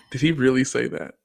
Did he really say that?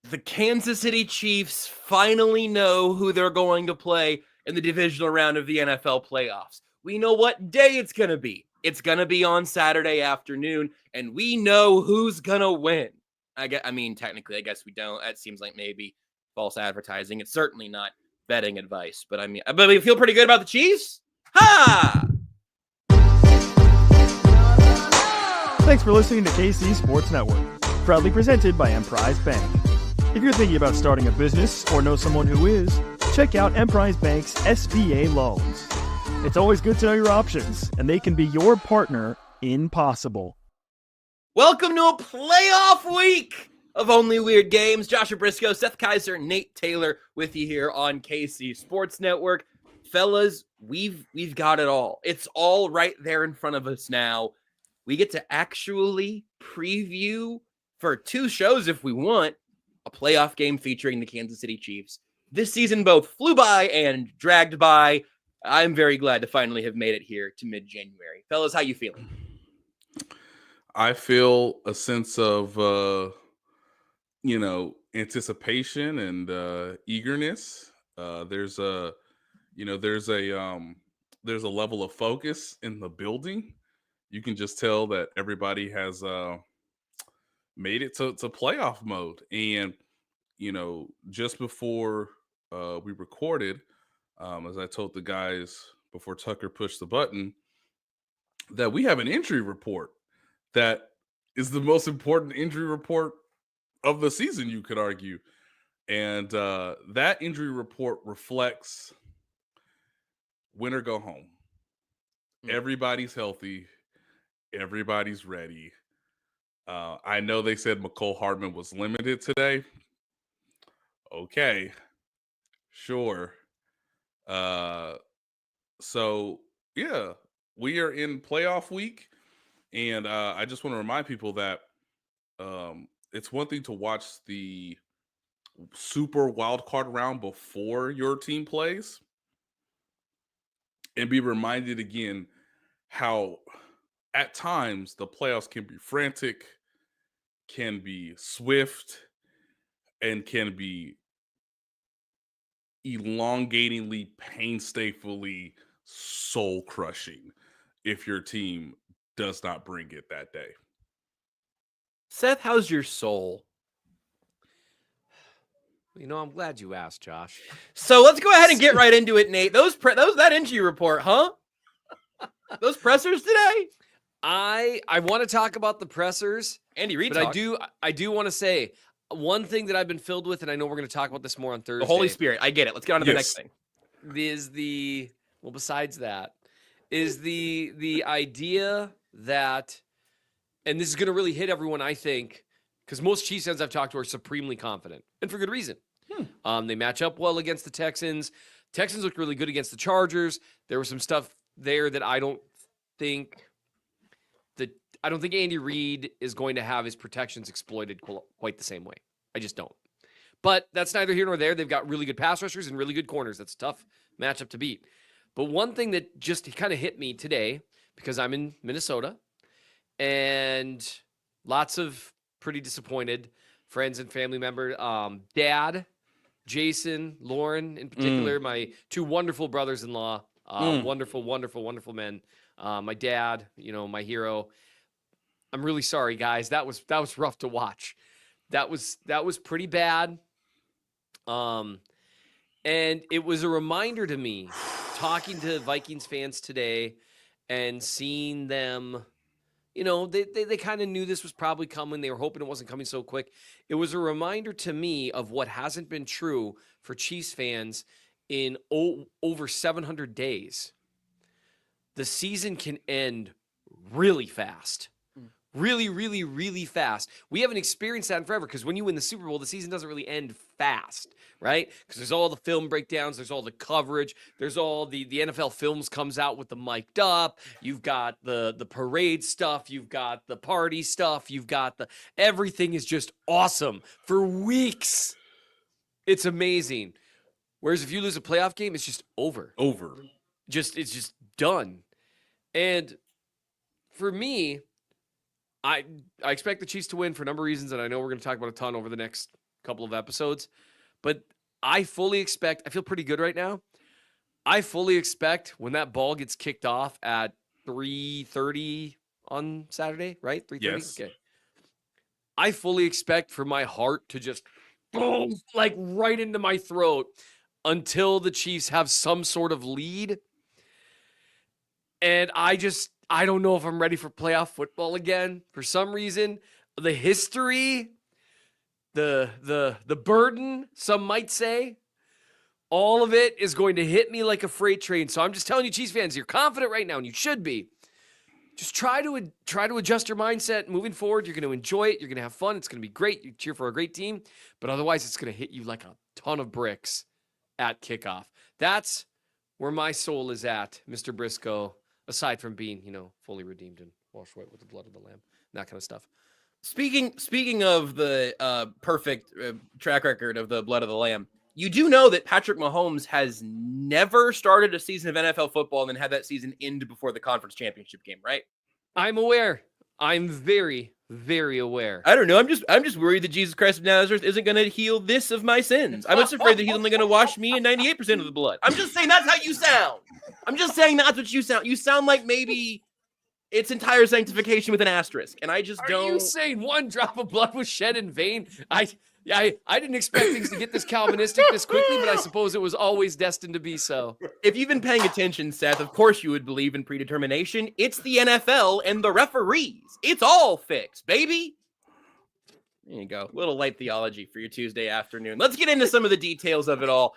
The Kansas City Chiefs finally know who they're going to play in the divisional round of the NFL playoffs. We know what day it's going to be. It's going to be on Saturday afternoon, and we know who's going to win. Technically, I guess we don't. That seems like maybe false advertising. It's certainly not betting advice, but we feel pretty good about the Chiefs. Ha! Thanks for listening to KC Sports Network, proudly presented by Emprise Bank. If you're thinking about starting a business or know someone who is, check out Emprise Bank's SBA loans. It's always good to know your options, and they can be your partner in possible. Welcome to a playoff week of Only Weird Games. Joshua Brisco, Seth Keysor, Nate Taylor with you here on KC Sports Network. Fellas, we've got it all. It's all right there in front of us now. We get to actually preview for 2 shows if we want a playoff game featuring the Kansas City Chiefs. This season both flew by and dragged by. I'm very glad to finally have made it here to mid-January. Fellas, how you feeling? I feel a sense of, anticipation and eagerness. There's a level of focus in the building. You can just tell that everybody has made it to playoff mode. And, just before we recorded, as I told the guys before Tucker pushed the button, that we have an injury report that is the most important injury report of the season, you could argue. And that injury report reflects win or go home. Everybody's healthy. Everybody's ready. I know they said McCole Hardman was limited today. Okay. Sure. So, yeah, we are in playoff week. And I just want to remind people that it's one thing to watch the super wild card round before your team plays and be reminded again how at times the playoffs can be frantic, can be swift, and can be elongatingly, painstakingly soul-crushing if your team does not bring it that day. Seth, how's your soul? I'm glad you asked, Josh. So let's go ahead and get right into it, Nate. That injury report, huh? Those pressers today? I want to talk about the pressers. Andy Reid but I do want to say one thing that I've been filled with, and I know we're going to talk about this more on Thursday. The Holy Spirit. I get it. Let's get on to the next thing. Besides that, is the idea that, and this is going to really hit everyone, I think, because most Chiefs fans I've talked to are supremely confident, and for good reason. They match up well against the Texans. Texans looked really good against the Chargers. There was some stuff there that I don't think Andy Reid is going to have his protections exploited quite the same way. I just don't. But that's neither here nor there. They've got really good pass rushers and really good corners. That's a tough matchup to beat. But one thing that just kind of hit me today, because I'm in Minnesota, and lots of pretty disappointed friends and family members. Dad, Jason, Lauren in particular, my 2 wonderful brothers-in-law, wonderful, wonderful, wonderful men. My dad, my hero. I'm really sorry, guys. That was rough to watch. That was pretty bad. And it was a reminder to me, talking to Vikings fans today and seeing them, they kind of knew this was probably coming. They were hoping it wasn't coming so quick. It was a reminder to me of what hasn't been true for Chiefs fans in over 700 days. The season can end really fast. really, really, really fast. We haven't experienced that in forever because when you win the Super Bowl, the season doesn't really end fast, right? Because there's all the film breakdowns, there's all the coverage, there's all the NFL Films comes out with the mic'd up. You've got the parade stuff, you've got the party stuff, you've got everything is just awesome for weeks. It's amazing. Whereas if you lose a playoff game, it's just over. It's just done. And for me, I expect the Chiefs to win for a number of reasons, and I know we're going to talk about a ton over the next couple of episodes. But I fully expect, I feel pretty good right now. I fully expect when that ball gets kicked off at 3:30 on Saturday, right? 3:30? Yes. Okay. I fully expect for my heart to just boom, like right into my throat until the Chiefs have some sort of lead. And I don't know if I'm ready for playoff football again. For some reason, the history, the burden, some might say, all of it is going to hit me like a freight train. So I'm just telling you, Chiefs fans, you're confident right now, and you should be. Just try to adjust your mindset moving forward. You're going to enjoy it. You're going to have fun. It's going to be great. You cheer for a great team, but otherwise, it's going to hit you like a ton of bricks at kickoff. That's where my soul is at, Mr. Brisco. Aside from being, fully redeemed and washed white with the blood of the Lamb, and that kind of stuff. Speaking of the perfect track record of the blood of the Lamb, you do know that Patrick Mahomes has never started a season of NFL football and then had that season end before the conference championship game, right? I'm aware. I'm very, very aware. I don't know. I'm just worried that Jesus Christ of Nazareth isn't going to heal this of my sins. I'm just afraid that he's only going to wash me in 98% of the blood. I'm just saying that's how you sound. I'm just saying that's what you sound. You sound like maybe it's entire sanctification with an asterisk, and I just don't. Are you saying one drop of blood was shed in vain? I didn't expect things to get this Calvinistic this quickly, but I suppose it was always destined to be so. If you've been paying attention, Seth, of course you would believe in predetermination. It's the NFL and the referees. It's all fixed, baby. There you go. Little light theology for your Tuesday afternoon. Let's get into some of the details of it all,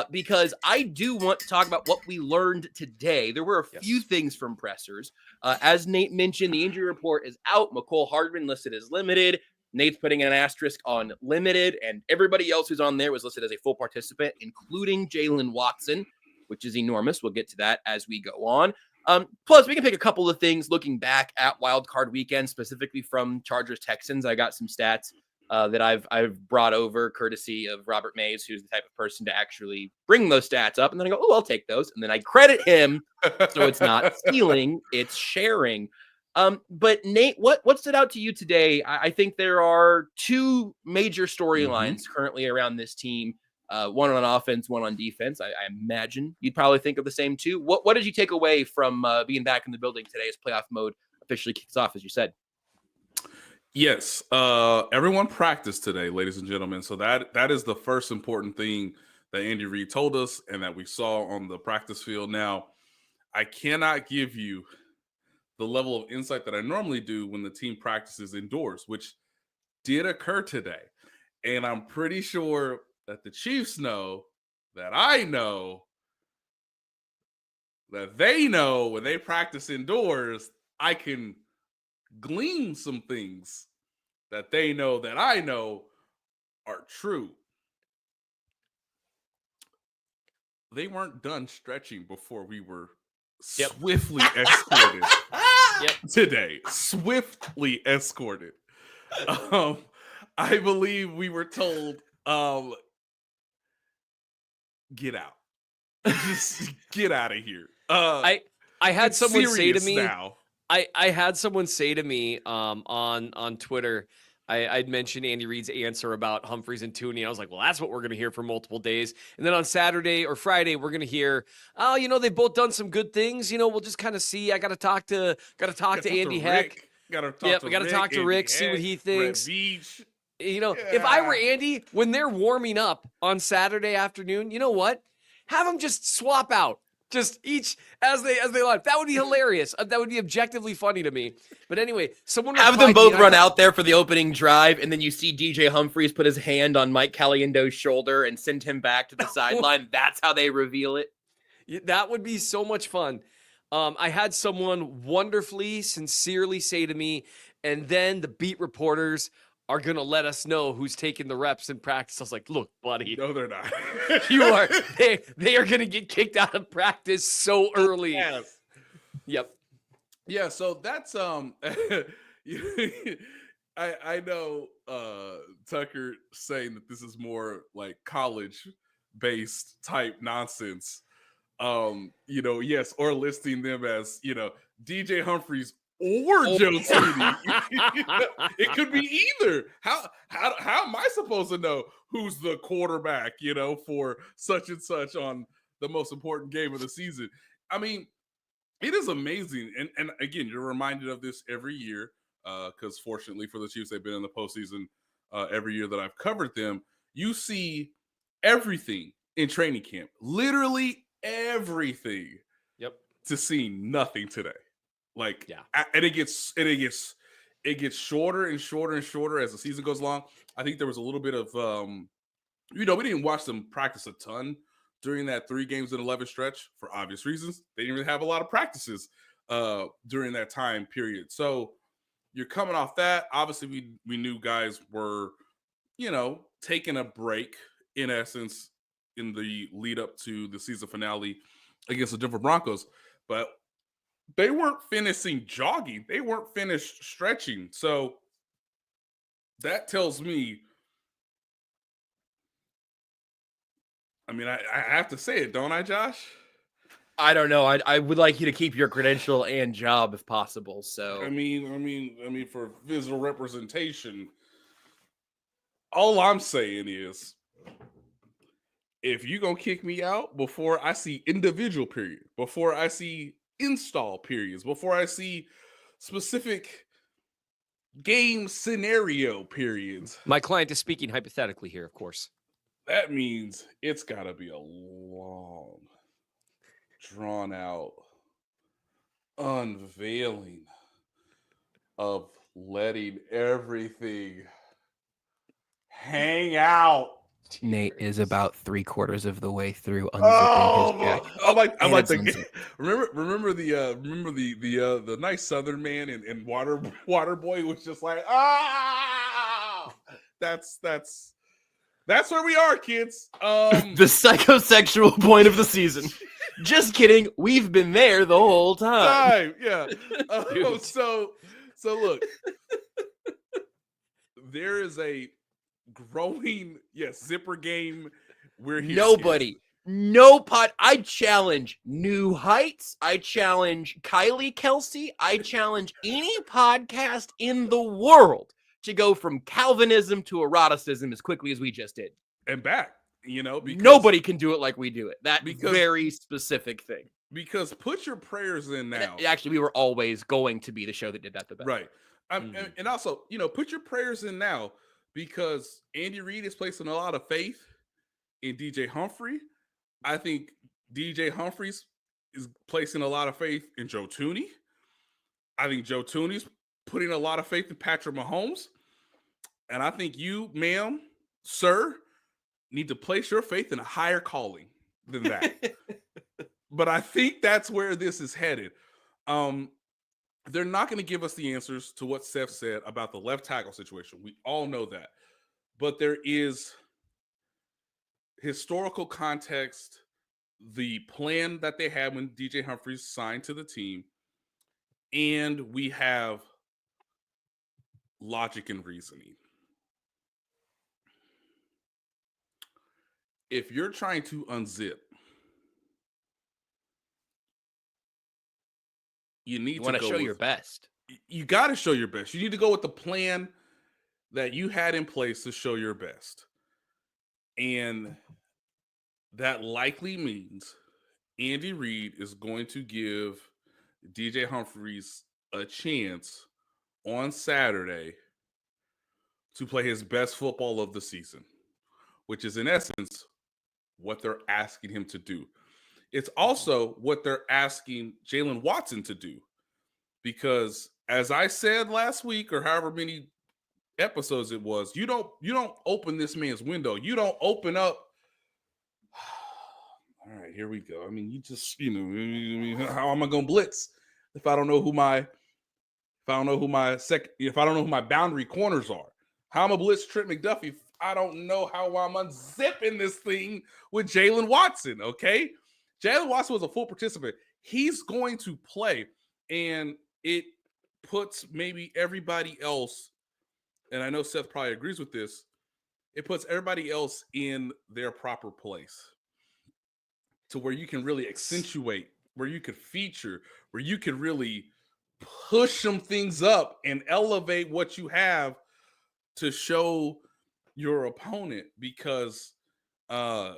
because I do want to talk about what we learned today. There were a few things from pressers. As Nate mentioned, the injury report is out. McCole Hardman listed as limited. Nate's putting an asterisk on limited, and everybody else who's on there was listed as a full participant, including Jalen Watson, which is enormous. We'll get to that as we go on. Plus, we can pick a couple of things looking back at Wild Card Weekend, specifically from Chargers Texans. I got some stats that I've brought over courtesy of Robert Mays, who's the type of person to actually bring those stats up. And then I go, oh, I'll take those. And then I credit him. So it's not stealing, it's sharing. But Nate, what stood out to you today? I think there are two major storylines currently around this team. One on offense, one on defense. I imagine you'd probably think of the same two. What did you take away from being back in the building today as playoff mode officially kicks off, as you said? Yes. Everyone practiced today, ladies and gentlemen. So that is the first important thing that Andy Reid told us and that we saw on the practice field. Now, I cannot give you the level of insight that I normally do when the team practices indoors, which did occur today. And I'm pretty sure that the Chiefs know that I know that they know when they practice indoors, I can glean some things that they know that I know are true. They weren't done stretching before we were swiftly escorted today. Swiftly escorted. I believe we were told, get out. Just get out of here. I had someone say to me now. I had someone say to me on Twitter, I'd mentioned Andy Reid's answer about Humphreys and Tooney. I was like, well, that's what we're going to hear for multiple days. And then on Saturday or Friday, we're going to hear, they've both done some good things. We'll just kind of see. I got to talk to Andy Heck. We got to talk to Rick, see what he thinks. If I were Andy, when they're warming up on Saturday afternoon, you know what? Have them just swap out. Just each as they line. That would be hilarious. That would be objectively funny to me. But anyway, someone have them both run out there for the opening drive, and then you see DJ Humphreys put his hand on Mike Caliendo's shoulder and send him back to the sideline. That's how they reveal it. That would be so much fun. I had someone wonderfully, sincerely say to me, and then the beat reporters are going to let us know who's taking the reps in practice. I was like, look, buddy, No, they're not. they are going to get kicked out of practice so early. Yes. Yep. Yeah, so that's I know Tucker saying that this is more like college based type nonsense. Yes, or listing them as, DJ Humphries or Joe Tooney. It could be either. How am I supposed to know who's the quarterback, for such and such on the most important game of the season? I mean, it is amazing. And again, you're reminded of this every year, because fortunately for the Chiefs, they've been in the postseason every year that I've covered them. You see everything in training camp, literally everything. Yep. To see nothing today. Like, yeah. And it gets shorter and shorter and shorter as the season goes along. I think there was a little bit of we didn't watch them practice a ton during that 3 games in 11 stretch for obvious reasons. They didn't really have a lot of practices during that time period. So you're coming off that. Obviously, we knew guys were, taking a break in essence in the lead up to the season finale against the Denver Broncos, but they weren't finishing jogging. They weren't finished stretching. So that tells me, I mean, I have to say it, don't I, Josh? I don't know. I would like you to keep your credential and job if possible. So I mean, for visual representation, all I'm saying is, if you're gonna kick me out before I see individual period, before I see install periods, before I see specific game scenario periods, My client is speaking hypothetically here, of course. that means it's got to be a long, drawn out unveiling of letting everything hang out. Nate is about 3/4 of the way through unzipping Oh, his jacket. I'm like it's the remember the nice Southern man and water boy was just like, that's where we are, kids. The psychosexual point of the season. Just kidding. We've been there the whole time. Yeah. So look, there is a growing zipper game where I challenge New Heights. I challenge Kylie Kelsey. I challenge any podcast in the world to go from Calvinism to eroticism as quickly as we just did. And back, because nobody can do it like we do it. That very specific thing. Because put your prayers in now. Actually, we were always going to be the show that did that the best. Right. And also, put your prayers in now, because Andy Reid is placing a lot of faith in DJ Humphrey. I think DJ Humphries is placing a lot of faith in Joe Tooney. I think Joe Tooney's putting a lot of faith in Patrick Mahomes. And I think you, ma'am, sir, need to place your faith in a higher calling than that. But I think that's where this is headed. They're not going to give us the answers to what Seth said about the left tackle situation. We all know that. But there is historical context, the plan that they had when DJ Humphries signed to the team, and we have logic and reasoning. If you're trying to unzip, you want to show your best. You got to show your best. You need to go with the plan that you had in place to show your best. And that likely means Andy Reid is going to give DJ Humphries a chance on Saturday to play his best football of the season, which is in essence what they're asking him to do. It's also what they're asking Jalen Watson to do, because as I said last week, or however many episodes it was, you don't open this man's window. You don't open up. All right, here we go. I mean, you just, how am I going to blitz if I don't know who my boundary corners are? How am I blitz Trent McDuffie if I don't know how I'm unzipping this thing with Jalen Watson? Okay, Jalen Watson was a full participant. He's going to play, and it puts maybe everybody else, and I know Seth probably agrees with this, it puts everybody else in their proper place to where you can really accentuate, where you could feature, where you could really push some things up and elevate what you have to show your opponent. Because I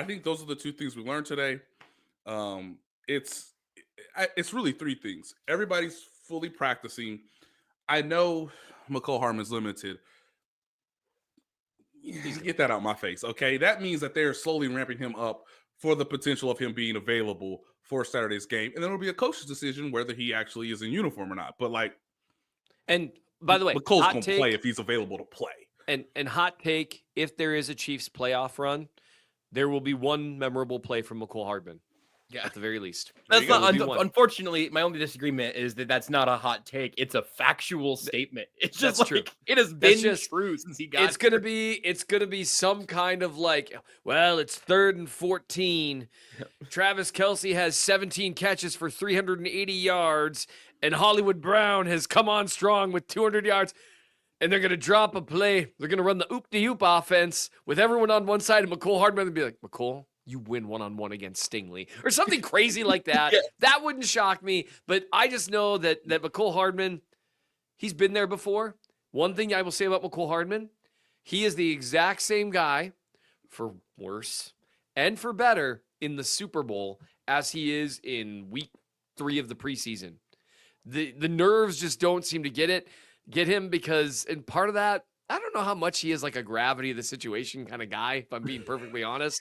think those are the two things we learned today. It's really three things. Everybody's fully practicing. I know McCole Hardman's limited. Get that out my face, okay? That means that they're slowly ramping him up for the potential of him being available for Saturday's game. And then it'll be a coach's decision whether he actually is in uniform or not. But, like, and by the way, McCole's going to play if he's available to play. And hot take, if there is a Chiefs playoff run, there will be one memorable play from McCole Hardman. Yeah, at the very least. That's not. Unfortunately, my only disagreement is that that's not a hot take. It's a factual statement. It's just like, true. It has been true since he got. It's gonna be some kind of like, well, it's 3rd and 14. Travis Kelce has 17 catches for 380 yards, and Hollywood Brown has come on strong with 200 yards. And they're going to drop a play. They're going to run the oop-de-oop offense with everyone on one side, and McCole Hardman would be like, McCole, you win one-on-one against Stingley. Or something crazy like that. Yeah. That wouldn't shock me. But I just know that McCole Hardman, he's been there before. One thing I will say about McCole Hardman, he is the exact same guy, for worse and for better, in the Super Bowl as he is in week 3 of the preseason. The nerves just don't seem to get him because, and part of that, I don't know how much he is like a gravity of the situation kind of guy, if I'm being perfectly honest.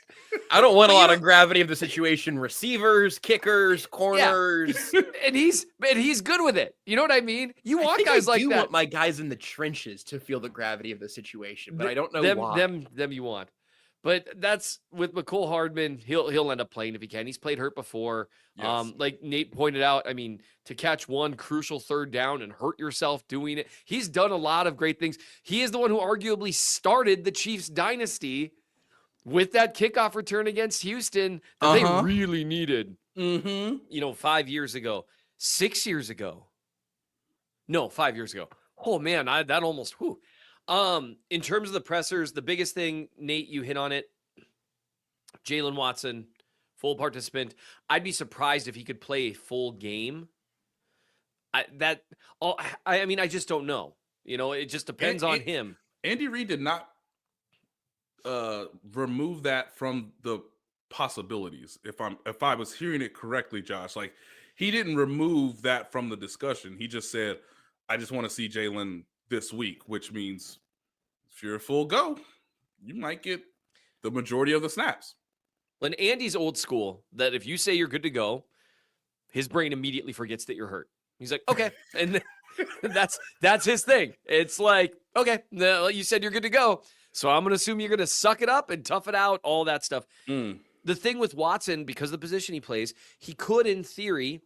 I don't want a lot of gravity of the situation receivers, kickers, corners. Yeah. and he's good with it. You know what I mean? You want guys like that. I want my guys in the trenches to feel the gravity of the situation, but I don't know why. Them you want. But that's with McCole Hardman, he'll end up playing if he can. He's played hurt before. Yes. Like Nate pointed out, I mean, to catch one crucial 3rd down and hurt yourself doing it. He's done a lot of great things. He is the one who arguably started the Chiefs dynasty with that kickoff return against Houston that they really needed. 5 years ago, 6 years ago. No, 5 years ago. Oh man, that almost whew. In terms of the pressers, the biggest thing, Nate, you hit on it. Jalen Watson, full participant. I'd be surprised if he could play a full game. I just don't know. It just depends on him. Andy Reid did not remove that from the possibilities. If I was hearing it correctly, Josh, like he didn't remove that from the discussion. He just said, I just want to see Jalen this week, which means if you're a full go, you might get the majority of the snaps. When Andy's old school, that if you say you're good to go, his brain immediately forgets that you're hurt. He's like, okay. And that's his thing. It's like, okay, you said you're good to go. So I'm going to assume you're going to suck it up and tough it out, all that stuff. The thing with Watson, because of the position he plays, he could, in theory,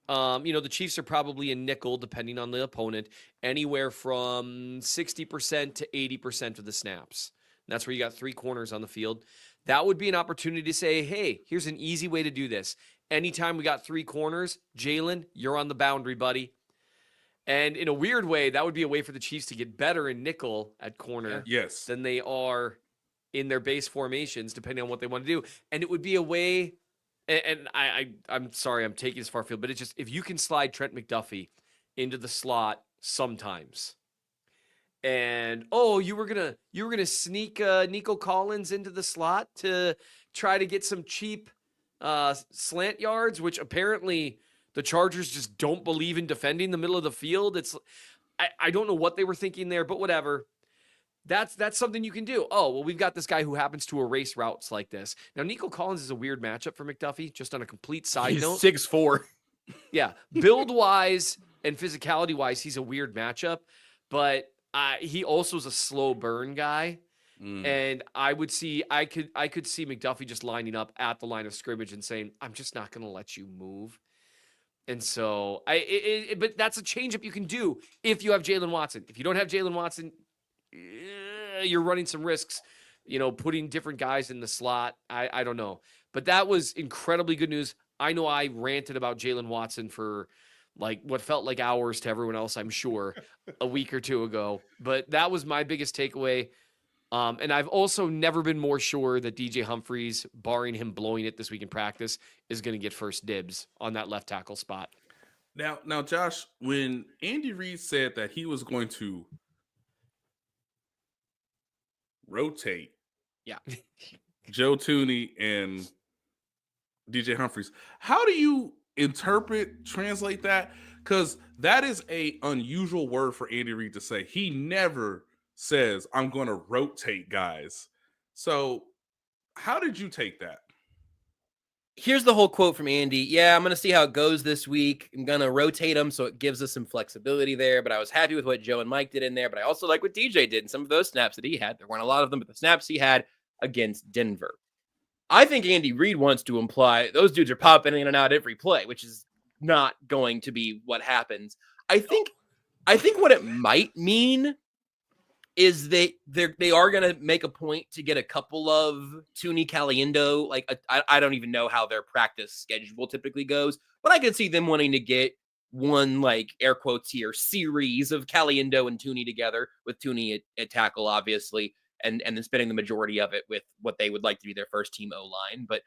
the Chiefs are probably in nickel, depending on the opponent, anywhere from 60% to 80% of the snaps. And that's where you got 3 corners on the field. That would be an opportunity to say, hey, here's an easy way to do this. Anytime we got 3 corners, Jalen, you're on the boundary, buddy. And in a weird way, that would be a way for the Chiefs to get better in nickel at corner than they are in their base formations, depending on what they want to do. And it would be a way... And I'm sorry, I'm taking this far field, but it's just, if you can slide Trent McDuffie into the slot sometimes, and you were gonna sneak Nico Collins into the slot to try to get some cheap slant yards, which apparently the Chargers just don't believe in defending the middle of the field. I don't know what they were thinking there, but whatever. That's something you can do. Oh, well, we've got this guy who happens to erase routes like this. Now, Nico Collins is a weird matchup for McDuffie, just on a complete side note. He's 6'4". Yeah. Build-wise and physicality-wise, he's a weird matchup. But he also is a slow burn guy. And I could see McDuffie just lining up at the line of scrimmage and saying, "I'm just not going to let you move." And so but that's a changeup you can do if you have Jalen Watson. If you don't have Jalen Watson, you're running some risks, putting different guys in the slot. I don't know, but that was incredibly good news. I know I ranted about Jalen Watson for like what felt like hours to everyone else, I'm sure, a week or two ago, but that was my biggest takeaway. And I've also never been more sure that DJ Humphries, barring him blowing it this week in practice, is going to get first dibs on that left tackle spot. Now, Josh, when Andy Reid said that he was going to rotate, Joe Thuney and DJ Humphries, how do you translate that? Because that is a unusual word for Andy Reid to say. He never says, "I'm going to rotate guys." So how did you take that? Here's the whole quote from Andy. Yeah, I'm going to see how it goes this week. I'm going to rotate them so it gives us some flexibility there. But I was happy with what Joe and Mike did in there. But I also like what DJ did and some of those snaps that he had. There weren't a lot of them, but the snaps he had against Denver. I think Andy Reid wants to imply those dudes are popping in and out every play, which is not going to be what happens. I think what it might mean is they are going to make a point to get a couple of Thuney Caliendo. Like I don't even know how their practice schedule typically goes, but I could see them wanting to get one, like, air quotes here, series of Caliendo and Thuney together, with Thuney at tackle, obviously, and then spending the majority of it with what they would like to be their first team O-line. But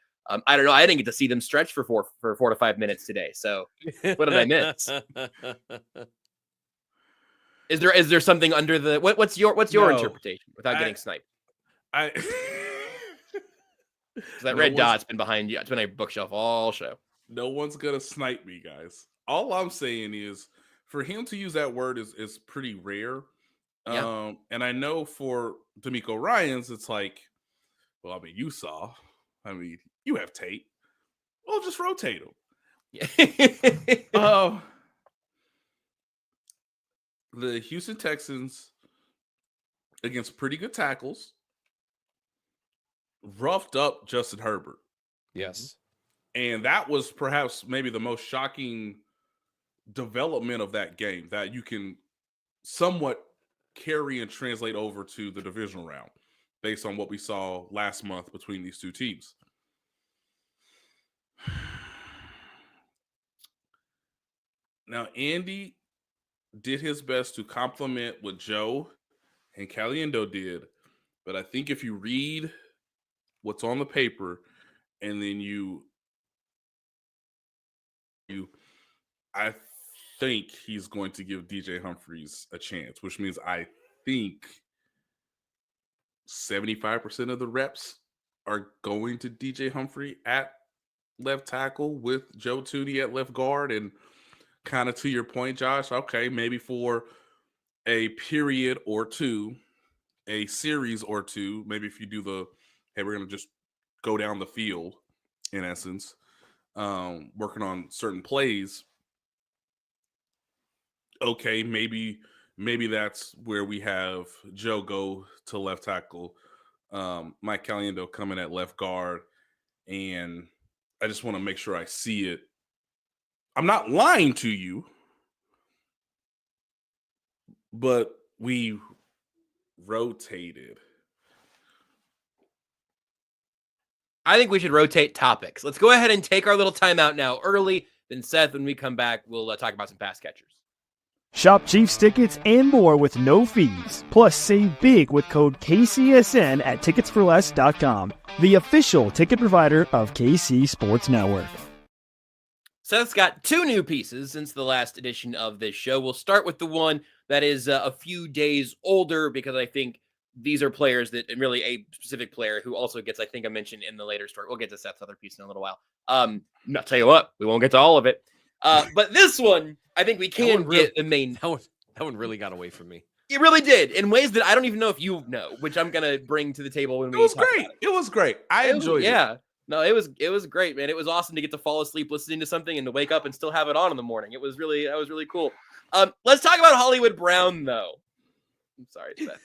I don't know. I didn't get to see them stretch for 4 to 5 minutes today. So what did I miss? Is there something under the what's your interpretation without getting sniped? That red dot's been behind you. It's been a bookshelf all show. No one's gonna snipe me, guys. All I'm saying is, for him to use that word is pretty rare. Yeah. And I know for D'Amico Ryans, it's like, well, I mean, you have tape. Well, just rotate them. The Houston Texans, against pretty good tackles, roughed up Justin Herbert. Yes. And that was perhaps maybe the most shocking development of that game that you can somewhat carry and translate over to the divisional round based on what we saw last month between these two teams. Now, Andy did his best to compliment what Joe and Caliendo did, but I think if you read what's on the paper and then I think he's going to give DJ Humphries a chance, which means I think 75% of the reps are going to DJ Humphrey at left tackle with Joe Thuney at left guard. And kind of to your point, Josh, okay, maybe for a period or two, a series or two, maybe if you do hey, we're going to just go down the field, in essence, working on certain plays. Okay, maybe that's where we have Joe go to left tackle, Mike Caliendo coming at left guard, and I just want to make sure I see it. I'm not lying to you, but we rotated. I think we should rotate topics. Let's go ahead and take our little timeout now early. Then Seth, when we come back, we'll talk about some pass catchers. Shop Chiefs tickets and more with no fees. Plus, save big with code KCSN at ticketsforless.com, the official ticket provider of KC Sports Network. Seth's got 2 new pieces since the last edition of this show. We'll start with the one that is a few days older, because I think these are players that, and really a specific player who also gets, I think I mentioned in the later story. We'll get to Seth's other piece in a little while. I'll tell you what, we won't get to all of it. But this one, I think we can get the main. That one really got away from me. It really did, in ways that I don't even know if you know, which I'm going to bring to the table when we talk about it. It was great. I enjoyed it. Yeah. No, it was great, man. It was awesome to get to fall asleep listening to something and to wake up and still have it on in the morning. That was really cool. Let's talk about Hollywood Brown, though. I'm sorry, Seth.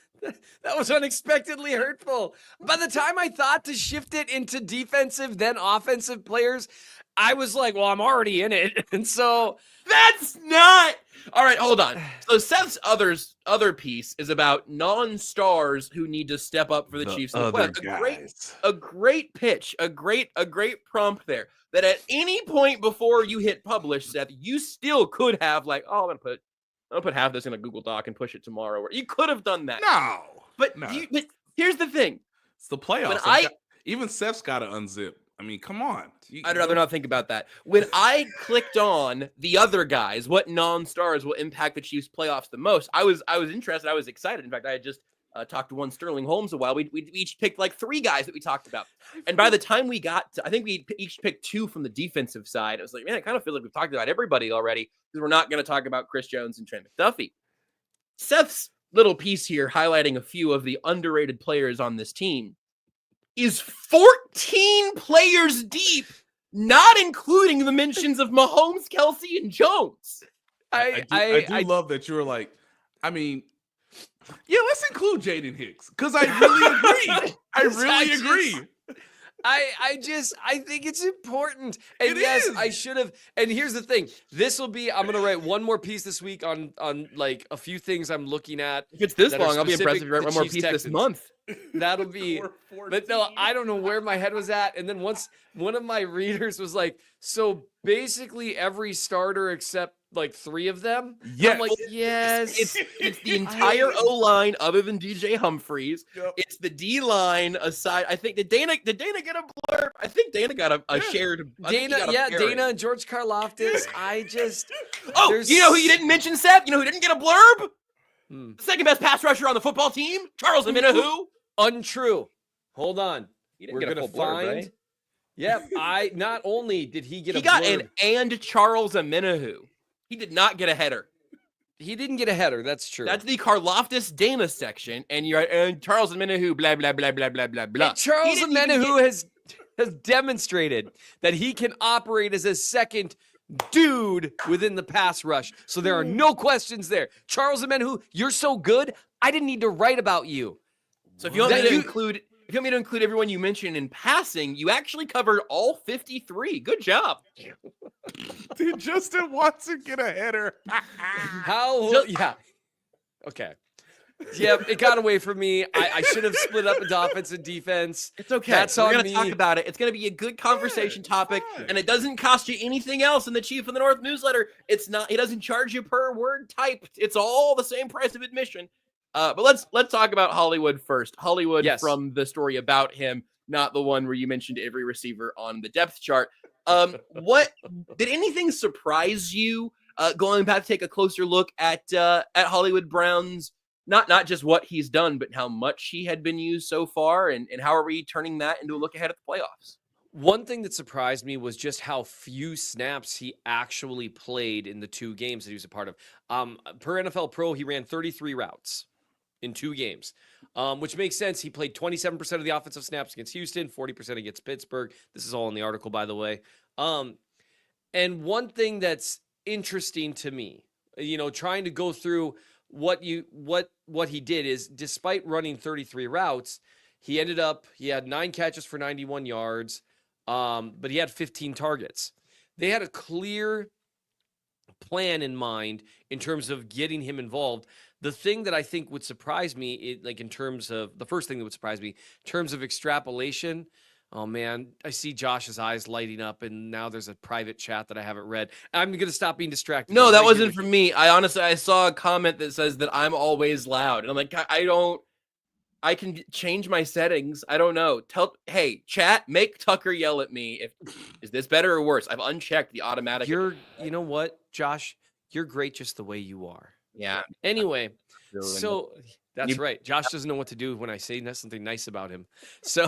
That was unexpectedly hurtful. By the time I thought to shift it into defensive, then offensive players, I was like, well, I'm already in it. And so That's not. All right, hold on. So Seth's other piece is about non-stars who need to step up for the Chiefs. Other A great pitch, a great prompt there. That at any point before you hit publish, Seth, you still could have like, oh, I'm gonna put half this in a Google Doc and push it tomorrow. Or you could have done that. No, but no. but here's the thing. It's the playoffs. Even Seth's got to unzip. I mean, come on. I'd rather not think about that. When I clicked on the other guys, what non-stars will impact the Chiefs playoffs the most, I was interested. I was excited. In fact, I had just talked to one Sterling Holmes a while. We each picked like 3 guys that we talked about. And by the time we got to, I think we each picked 2 from the defensive side. I was like, man, I kind of feel like we've talked about everybody already because we're not going to talk about Chris Jones and Trent McDuffie. Seth's little piece here highlighting a few of the underrated players on this team is 14 players deep, not including the mentions of Mahomes, Kelsey, and Jones. I do love that you were like, I mean, yeah, let's include Jaden Hicks because I really agree. I really agree. I think it's important. And yes, I should have. And here's the thing. I'm going to write one more piece this week on like a few things I'm looking at. If it's this long, I'll be impressed if you write one more piece this month. That'll be, but no, I don't know where my head was at. And then once one of my readers was like, so basically every starter except like 3 of them. Yes. I'm like, yes. It's the entire O-line other than DJ Humphries. Yep. It's the D-line aside. I think, did Dana get a blurb? I think Dana got a shared. Dana and George Karlaftis. Oh, you know who you didn't mention, Seth? You know who didn't get a blurb? The second best pass rusher on the football team, Charles Omenihu. Untrue. Hold on. We're going to find. Right? Yep. Not only did he get he got an and Charles Omenihu. He did not get a header. He didn't get a header. That's true. That's the Karlaftis Dana section. And you're and Charles Omenihu, blah, blah, blah, blah, blah, blah, blah. And Charles Omenihu has demonstrated that he can operate as a second dude within the pass rush. So there are no questions there. Charles Omenihu, you're so good, I didn't need to write about you. So if you want me to include everyone you mentioned in passing, you actually covered all 53. Good job. Did Justin Watson get a header? Yeah. Okay. Yeah, it got away from me. I should have split up into offense and defense. It's okay. That's We're on going me. to talk about it. It's going to be a good conversation topic, and it doesn't cost you anything else in the Chief of the North newsletter. It's not. He doesn't charge you per word typed. It's all the same price of admission. But let's talk about Hollywood first. Hollywood, yes, from the story about him, not the one where you mentioned every receiver on the depth chart. What did anything surprise you going back to take a closer look at Hollywood Brown's? Not just what he's done, but how much he had been used so far, and how are we turning that into a look ahead at the playoffs? One thing that surprised me was just how few snaps he actually played in the 2 games that he was a part of. Per NFL Pro, he ran 33 routes in 2 games, which makes sense. He played 27% of the offensive snaps against Houston, 40% against Pittsburgh. This is all in the article, by the way. And one thing that's interesting to me, trying to go through what he did is, despite running 33 routes, he had 9 catches for 91 yards, but he had 15 targets. They had a clear plan in mind in terms of getting him involved. The thing that I think would surprise me, the first thing that would surprise me, in terms of extrapolation, oh man, I see Josh's eyes lighting up, and now there's a private chat that I haven't read. I'm going to stop being distracted. No, that wasn't from me. I saw a comment that says that I'm always loud. And I'm like, I can change my settings. I don't know. Hey, chat, make Tucker yell at me. Is this better or worse? I've unchecked the automatic. You know what, Josh? You're great just the way you are. Yeah. Anyway, so that's right. Josh doesn't know what to do when I say something nice about him. So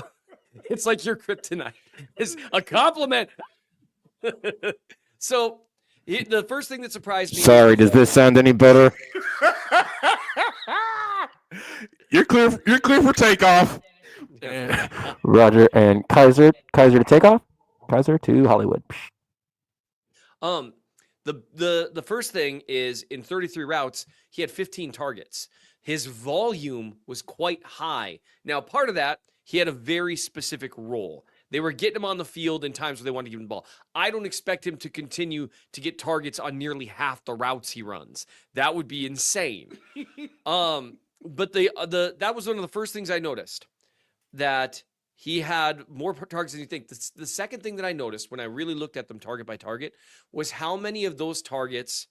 it's like your kryptonite is a compliment. So the first thing that surprised me. Sorry, does this sound any better? You're clear for takeoff. Roger, and Keysor to takeoff. Keysor to Hollywood. The first thing is, in 33 routes, he had 15 targets. his volume was quite high. Now, part of that, he had a very specific role. They were getting him on the field in times where they wanted to give him the ball. I don't expect him to continue to get targets on nearly half the routes he runs. That would be insane. But that was one of the first things I noticed, that he had more targets than you think. The second thing that I noticed when I really looked at them target by target was how many of those targets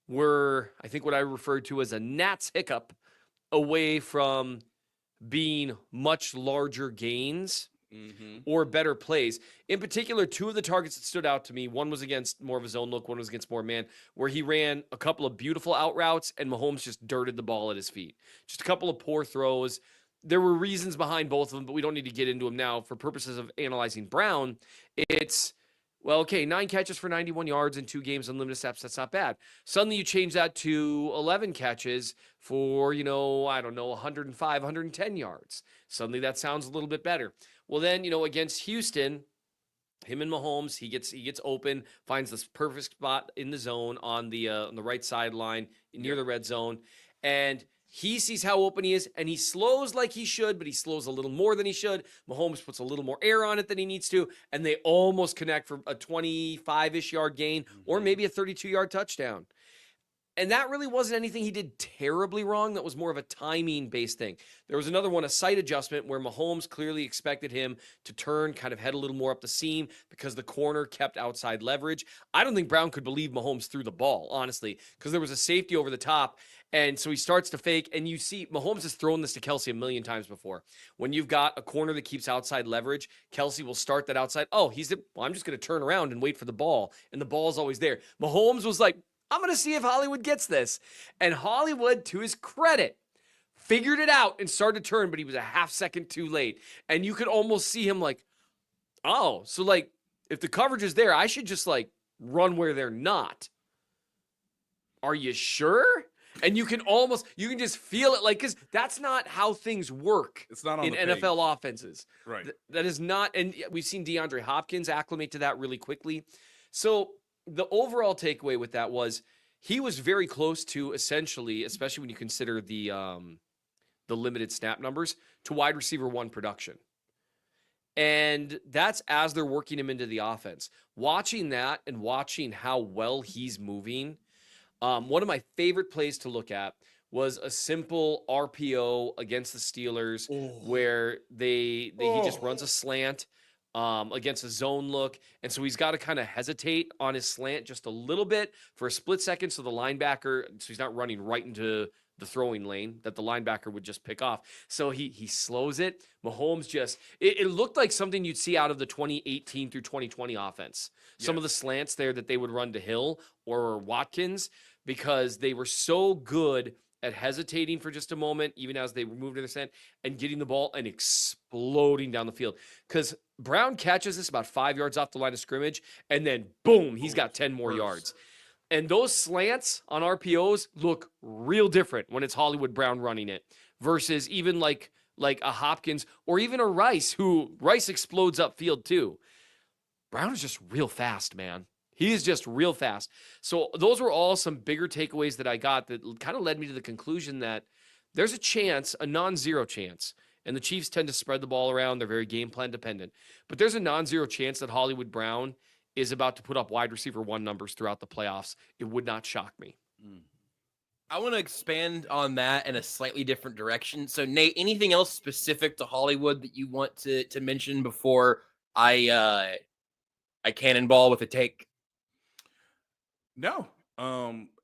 were, I think, what I referred to as a gnat's hiccup away from being much larger gains or better plays. In particular, two of the targets that stood out to me, one was against more of a zone look, one was against more man, where he ran a couple of beautiful out routes and Mahomes just dirted the ball at his feet. Just a couple of poor throws. There were reasons behind both of them, but we don't need to get into them now. For purposes of analyzing Brown, it's, well, okay, 9 catches for 91 yards in 2 games, unlimited snaps. That's not bad. Suddenly you change that to 11 catches for, 105, 110 yards. Suddenly that sounds a little bit better. Well, then, against Houston, him and Mahomes, he gets open, finds this perfect spot in the zone on the right sideline near the red zone, and he sees how open he is, and he slows like he should, but he slows a little more than he should. Mahomes puts a little more air on it than he needs to, and they almost connect for a 25-ish yard gain or maybe a 32-yard touchdown. And that really wasn't anything he did terribly wrong. That was more of a timing-based thing. There was another one, a sight adjustment, where Mahomes clearly expected him to turn, kind of head a little more up the seam because the corner kept outside leverage. I don't think Brown could believe Mahomes threw the ball, honestly, because there was a safety over the top. And so he starts to fake, and you see Mahomes has thrown this to Kelsey a million times before. When you've got a corner that keeps outside leverage, Kelsey will start that outside. Oh, I'm just going to turn around and wait for the ball, and the ball's always there. Mahomes was like, I'm going to see if Hollywood gets this. And Hollywood, to his credit, figured it out and started to turn, but he was a half second too late. And you could almost see him like, oh, so like if the coverage is there, I should just like run where they're not. Are you sure? And you can just feel it, like, because that's not how things work. It's not on in the NFL page. offenses. Right. That is not, and we've seen DeAndre Hopkins acclimate to that really quickly. So the overall takeaway with that was he was very close to essentially, especially when you consider the limited snap numbers, to wide receiver 1 production. And that's as they're working him into the offense. Watching that and watching how well he's moving, one of my favorite plays to look at was a simple RPO against the Steelers where he just runs a slant against a zone look. And so he's got to kind of hesitate on his slant just a little bit for a split second. So the linebacker, so he's not running right into the throwing lane that the linebacker would just pick off. So he slows it. Mahomes it looked like something you'd see out of the 2018 through 2020 offense. Yes. Some of the slants there that they would run to Hill or Watkins, because they were so good at hesitating for just a moment, even as they moved in the slant, and getting the ball and exploding down the field. Because Brown catches this about 5 yards off the line of scrimmage, and then boom, he's got 10 more yards. And those slants on RPOs look real different when it's Hollywood Brown running it versus even like a Hopkins or even a Rice, who Rice explodes upfield too. Brown is just real fast, man. He is just real fast. So those were all some bigger takeaways that I got that kind of led me to the conclusion that there's a chance, a non-zero chance, and the Chiefs tend to spread the ball around. They're very game plan dependent. But there's a non-zero chance that Hollywood Brown is about to put up wide receiver 1 numbers throughout the playoffs. It would not shock me. I want to expand on that in a slightly different direction. So, Nate, anything else specific to Hollywood that you want to mention before I cannonball with a take? No,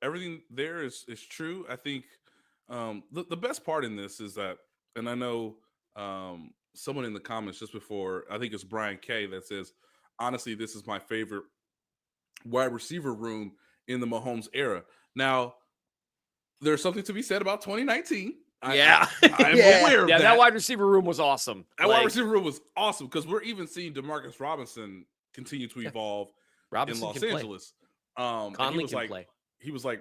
everything there is true. I think the best part in this is that, and I know someone in the comments just before, I think it's Brian K, that says, honestly, this is my favorite wide receiver room in the Mahomes era. Now, there's something to be said about 2019. Yeah. I'm aware of that. That wide receiver room was awesome. That wide receiver room was awesome because we're even seeing Demarcus Robinson continue to evolve in Los Angeles. Conley can play. He was like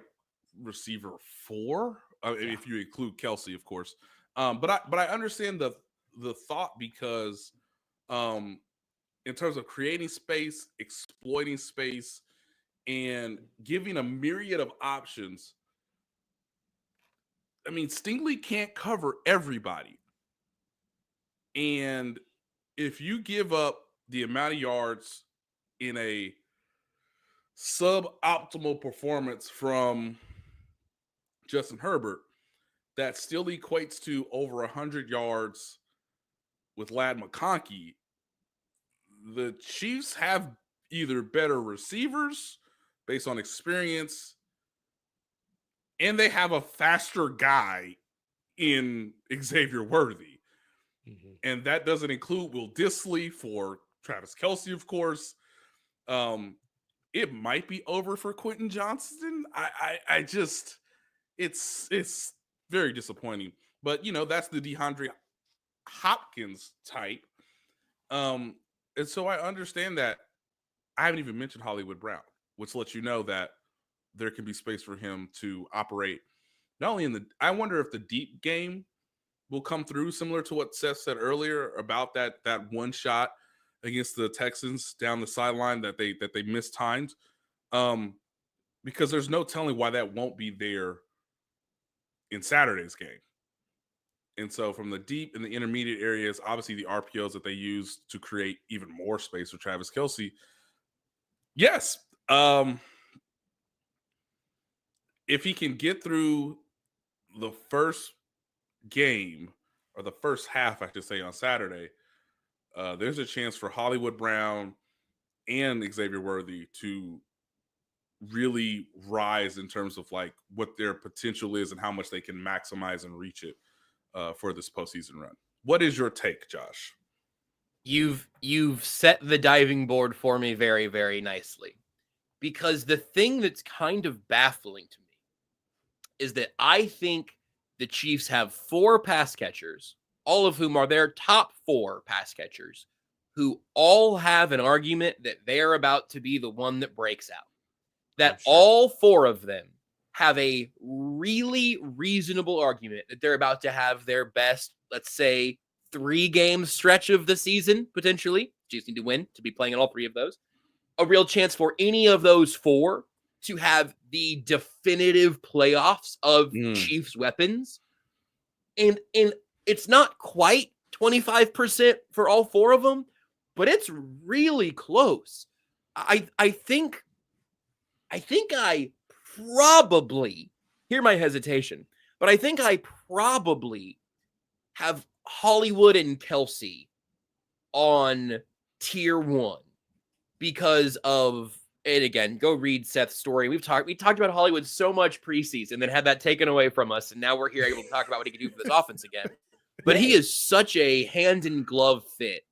receiver 4, if you include Kelsey, of course. But I understand the thought because in terms of creating space, exploiting space, and giving a myriad of options, I mean, Stingley can't cover everybody. And if you give up the amount of yards in a suboptimal performance from Justin Herbert, that still equates to over 100 yards with Ladd McConkey. The Chiefs have either better receivers based on experience, and they have a faster guy in Xavier Worthy. Mm-hmm. And that doesn't include Will Dissly for Travis Kelce, of course. It might be over for Quentin Johnston. I just, it's very disappointing. But, you know, that's the DeAndre Hopkins type. And so I understand that. I haven't even mentioned Hollywood Brown, which lets you know that there can be space for him to operate not only in the, I wonder if the deep game will come through, similar to what Seth said earlier about that one shot against the Texans down the sideline that they mistimed. Because there's no telling why that won't be there in Saturday's game. And so from the deep and the intermediate areas, obviously the RPOs that they use to create even more space for Travis Kelce. Yes. If he can get through the first game, or the first half, I should say, on Saturday, there's a chance for Hollywood Brown and Xavier Worthy to really rise in terms of like what their potential is and how much they can maximize and reach it for this postseason run. What is your take, Josh? You've set the diving board for me very, very nicely, because the thing that's kind of baffling to me is that I think the Chiefs have 4 pass catchers, all of whom are their top 4 pass catchers, who all have an argument that they're about to be the one that breaks out. That all 4 of them have a really reasonable argument that they're about to have their best, let's say, 3-game stretch of the season, potentially. Chiefs need to win to be playing in all 3 of those. A real chance for any of those 4 to have the definitive playoffs of Chiefs weapons. And it's not quite 25% for all 4 of them, but it's really close. I think I probably, hear my hesitation, but I think I probably have Hollywood and Kelce on tier 1 because of, and again, go read Seth's story. We talked about Hollywood so much preseason, then had that taken away from us, and now we're here able to talk about what he can do for this offense again. But he is such a hand in glove fit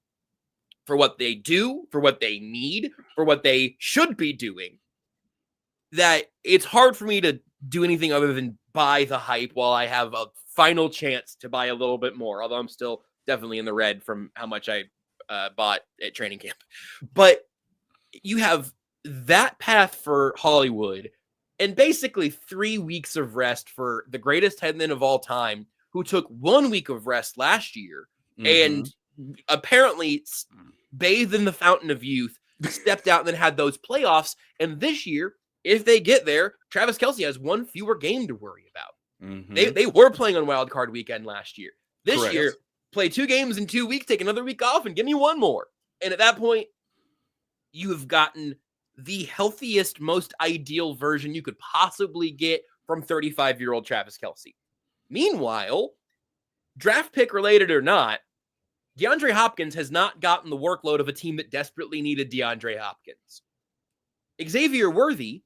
for what they do, for what they need, for what they should be doing, that it's hard for me to do anything other than buy the hype while I have a final chance to buy a little bit more, although I'm still definitely in the red from how much I bought at training camp. But you have that path for Hollywood and basically 3 weeks of rest for the greatest tight end of all time, who took 1 week of rest last year and apparently bathed in the fountain of youth, stepped out and then had those playoffs. And this year, if they get there, Travis Kelce has 1 fewer game to worry about. They were playing on Wild Card Weekend last year. This year, play 2 games in 2 weeks, take another week off, and give me 1 more. And at that point, you have gotten the healthiest, most ideal version you could possibly get from 35-year-old Travis Kelce. Meanwhile, draft pick related or not, DeAndre Hopkins has not gotten the workload of a team that desperately needed DeAndre Hopkins. Xavier Worthy,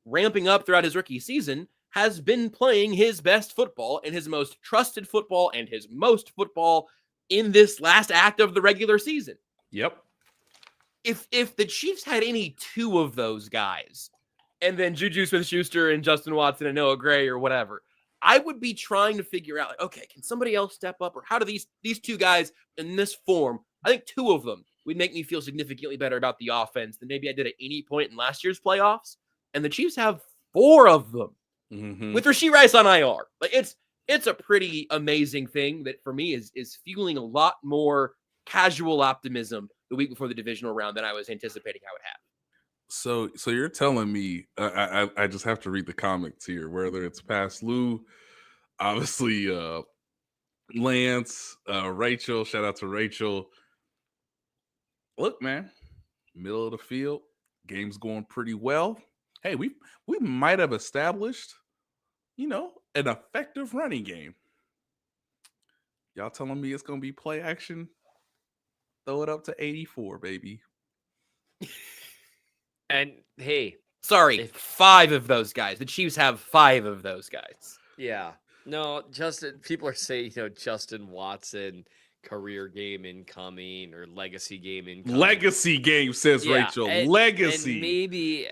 ramping up throughout his rookie season, has been playing his best football and his most trusted football and his most football in this last act of the regular season. Yep. If the Chiefs had any 2 of those guys, and then Juju Smith-Schuster and Justin Watson and Noah Gray or whatever, I would be trying to figure out, like, okay, can somebody else step up? Or how do these 2 guys in this form, I think 2 of them would make me feel significantly better about the offense than maybe I did at any point in last year's playoffs. And the Chiefs have 4 of them with Rashee Rice on IR. Like, it's a pretty amazing thing that for me is fueling a lot more casual optimism the week before the divisional round than I was anticipating I would have. So you're telling me, I just have to read the comments here, whether it's past Lou, obviously, Lance, Rachel. Shout out to Rachel. Look, man, middle of the field, game's going pretty well. Hey, we might have established, an effective running game. Y'all telling me it's gonna be play action? Throw it up to 84, baby. And hey, Sorry, 5 of those guys. The Chiefs have 5 of those guys. yeah, no, Justin. People are saying, Justin Watson career game incoming or legacy game incoming. Legacy game, says Rachel. Legacy. And maybe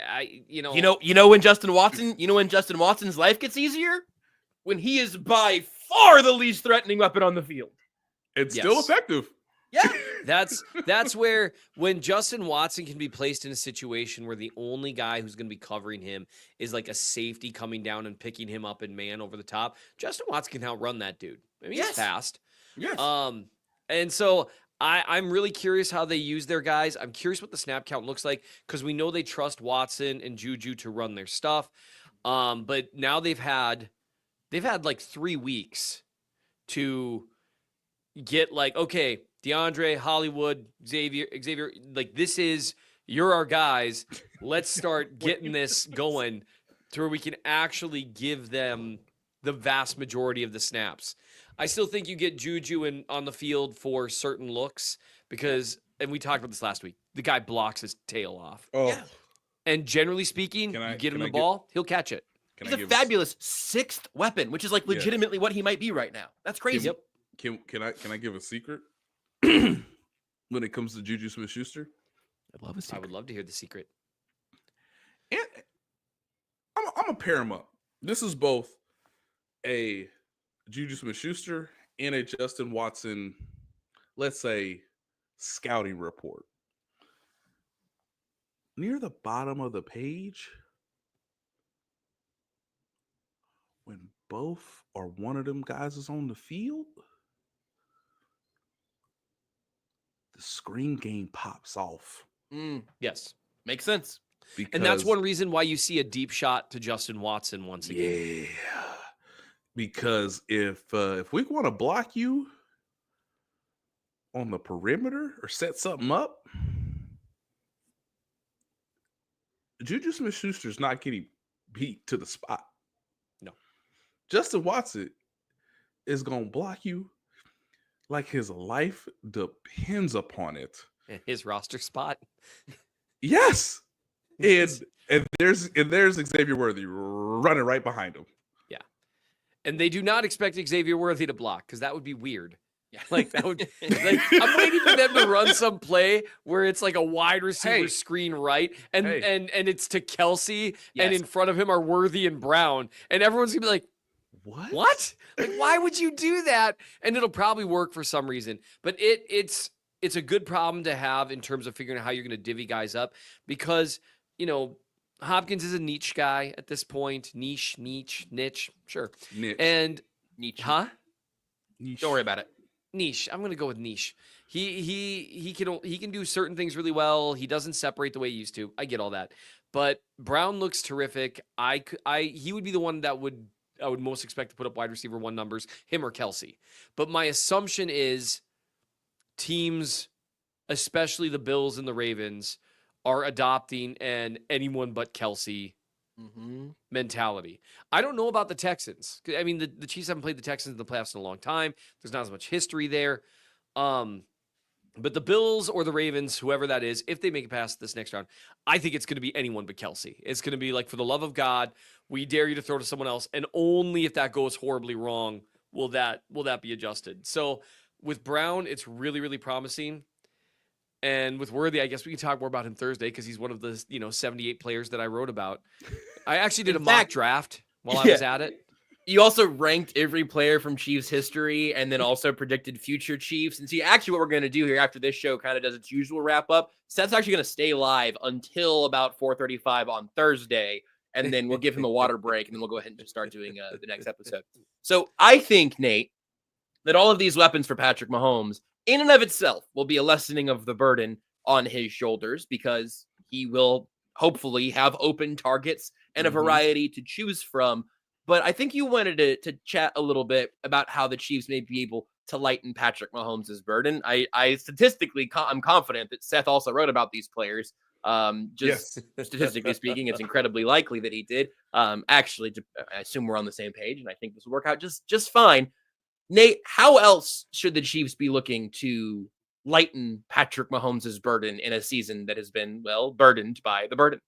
You know when Justin Watson's life gets easier? When he is by far the least threatening weapon on the field. It's still effective. Yeah. That's where when Justin Watson can be placed in a situation where the only guy who's going to be covering him is like a safety coming down and picking him up in man over the top. Justin Watson can outrun that dude. I mean, he's fast. Yes. And so I'm really curious how they use their guys. I'm curious what the snap count looks like because we know they trust Watson and Juju to run their stuff. But now they've had like 3 weeks to get like, okay, DeAndre, Hollywood, Xavier, like you're our guys. Let's start getting this going to where we can actually give them the vast majority of the snaps. I still think you get Juju on the field for certain looks because, and we talked about this last week, the guy blocks his tail off. Oh. Yeah. And generally speaking, you get him the ball, he'll catch it. He's a fabulous 6th weapon, which is like legitimately what he might be right now. That's crazy. Yep. Can I give a secret when it comes to Juju Smith-Schuster? I love a secret. I would love to hear the secret. And I'm gonna pair him up. This is both a Juju Smith-Schuster and a Justin Watson, let's say, scouting report. Near the bottom of the page, when both or one of them guys is on the field, the screen game pops off. Yes. Makes sense. Because, And that's one reason why you see a deep shot to Justin Watson once again. Yeah. Because if we want to block you on the perimeter or set something up, Juju Smith-Schuster's not getting beat to the spot. No. Justin Watson is going to block you like his life depends upon it. And his roster spot. Yes. And there's Xavier Worthy running right behind him. Yeah. And they do not expect Xavier Worthy to block because that would be weird. Yeah. Like that would I'm waiting for them to run some play where it's like a wide receiver screen right and it's to Kelsey and in front of him are Worthy and Brown and everyone's gonna be like, what? Like why would you do that? And it'll probably work for some reason. But it's a good problem to have in terms of figuring out how you're gonna divvy guys up because Hopkins is a niche guy at this point. Niche, sure. Niche. And Niche. huh? Niche. Don't worry about it. Niche. I'm gonna go with niche. He can do certain things really well. He doesn't separate the way he used to. I get all that, but Brown looks terrific. He would be the one that I would most expect to put up wide receiver 1 numbers, him or Kelsey. But my assumption is teams, especially the Bills and the Ravens, are adopting an anyone but Kelsey mentality. I don't know about the Texans. I mean, the Chiefs haven't played the Texans in the playoffs in a long time. There's not as much history there. But the Bills or the Ravens, whoever that is, if they make it past this next round, I think it's going to be anyone but Kelsey. It's going to be like, for the love of God, we dare you to throw to someone else. And only if that goes horribly wrong will that be adjusted. So with Brown, it's really, really promising. And with Worthy, I guess we can talk more about him Thursday because he's one of the 78 players that I wrote about. I actually did a mock draft while I was at it. You also ranked every player from Chiefs history and then also predicted future Chiefs. And see, actually what we're going to do here after this show kind of does its usual wrap up, Seth's actually going to stay live until about 4:35 on Thursday. And then we'll give him a water break and then we'll go ahead and just start doing the next episode. So I think, Nate, that all of these weapons for Patrick Mahomes in and of itself will be a lessening of the burden on his shoulders because he will hopefully have open targets and a variety to choose from. But I think you wanted to chat a little bit about how the Chiefs may be able to lighten Patrick Mahomes' burden. I statistically, I'm confident that Seth also wrote about these players. Just Yes. statistically speaking, it's incredibly likely that he did. Actually, I assume we're on the same page, and I think this will work out just fine. Nate, how else should the Chiefs be looking to lighten Patrick Mahomes' burden in a season that has been, well, burdened by the burden?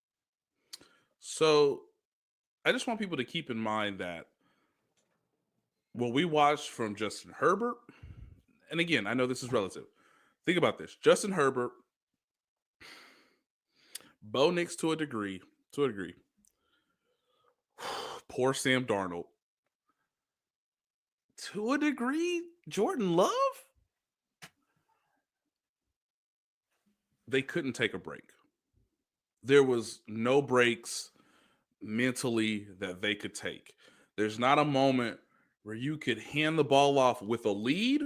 So I just want people to keep in mind that what we watched from Justin Herbert, and again, I know this is relative. Think about this. Justin Herbert, Bo Nix to a degree. Poor Sam Darnold. To a degree, Jordan Love. They couldn't take a break. There was no breaks mentally that they could take. There's not a moment where you could hand the ball off with a lead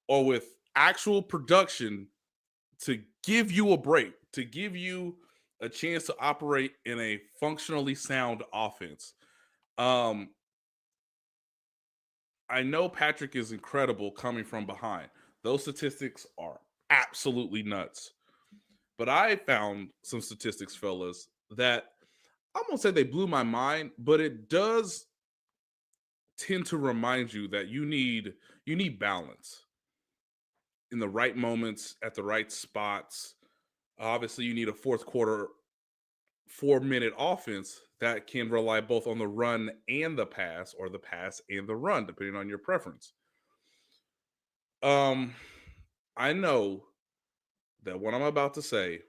or with actual production to give you a break, to give you a chance to operate in a functionally sound offense. I know Patrick is incredible coming from behind. Those statistics are absolutely nuts. But I found some statistics, fellas, that I won't say they blew my mind, but it does tend to remind you that you need balance in the right moments at the right spots. Obviously, you need a fourth quarter 4-minute offense that can rely both on the run and the pass, or the pass and the run, depending on your preference. I know that what I'm about to say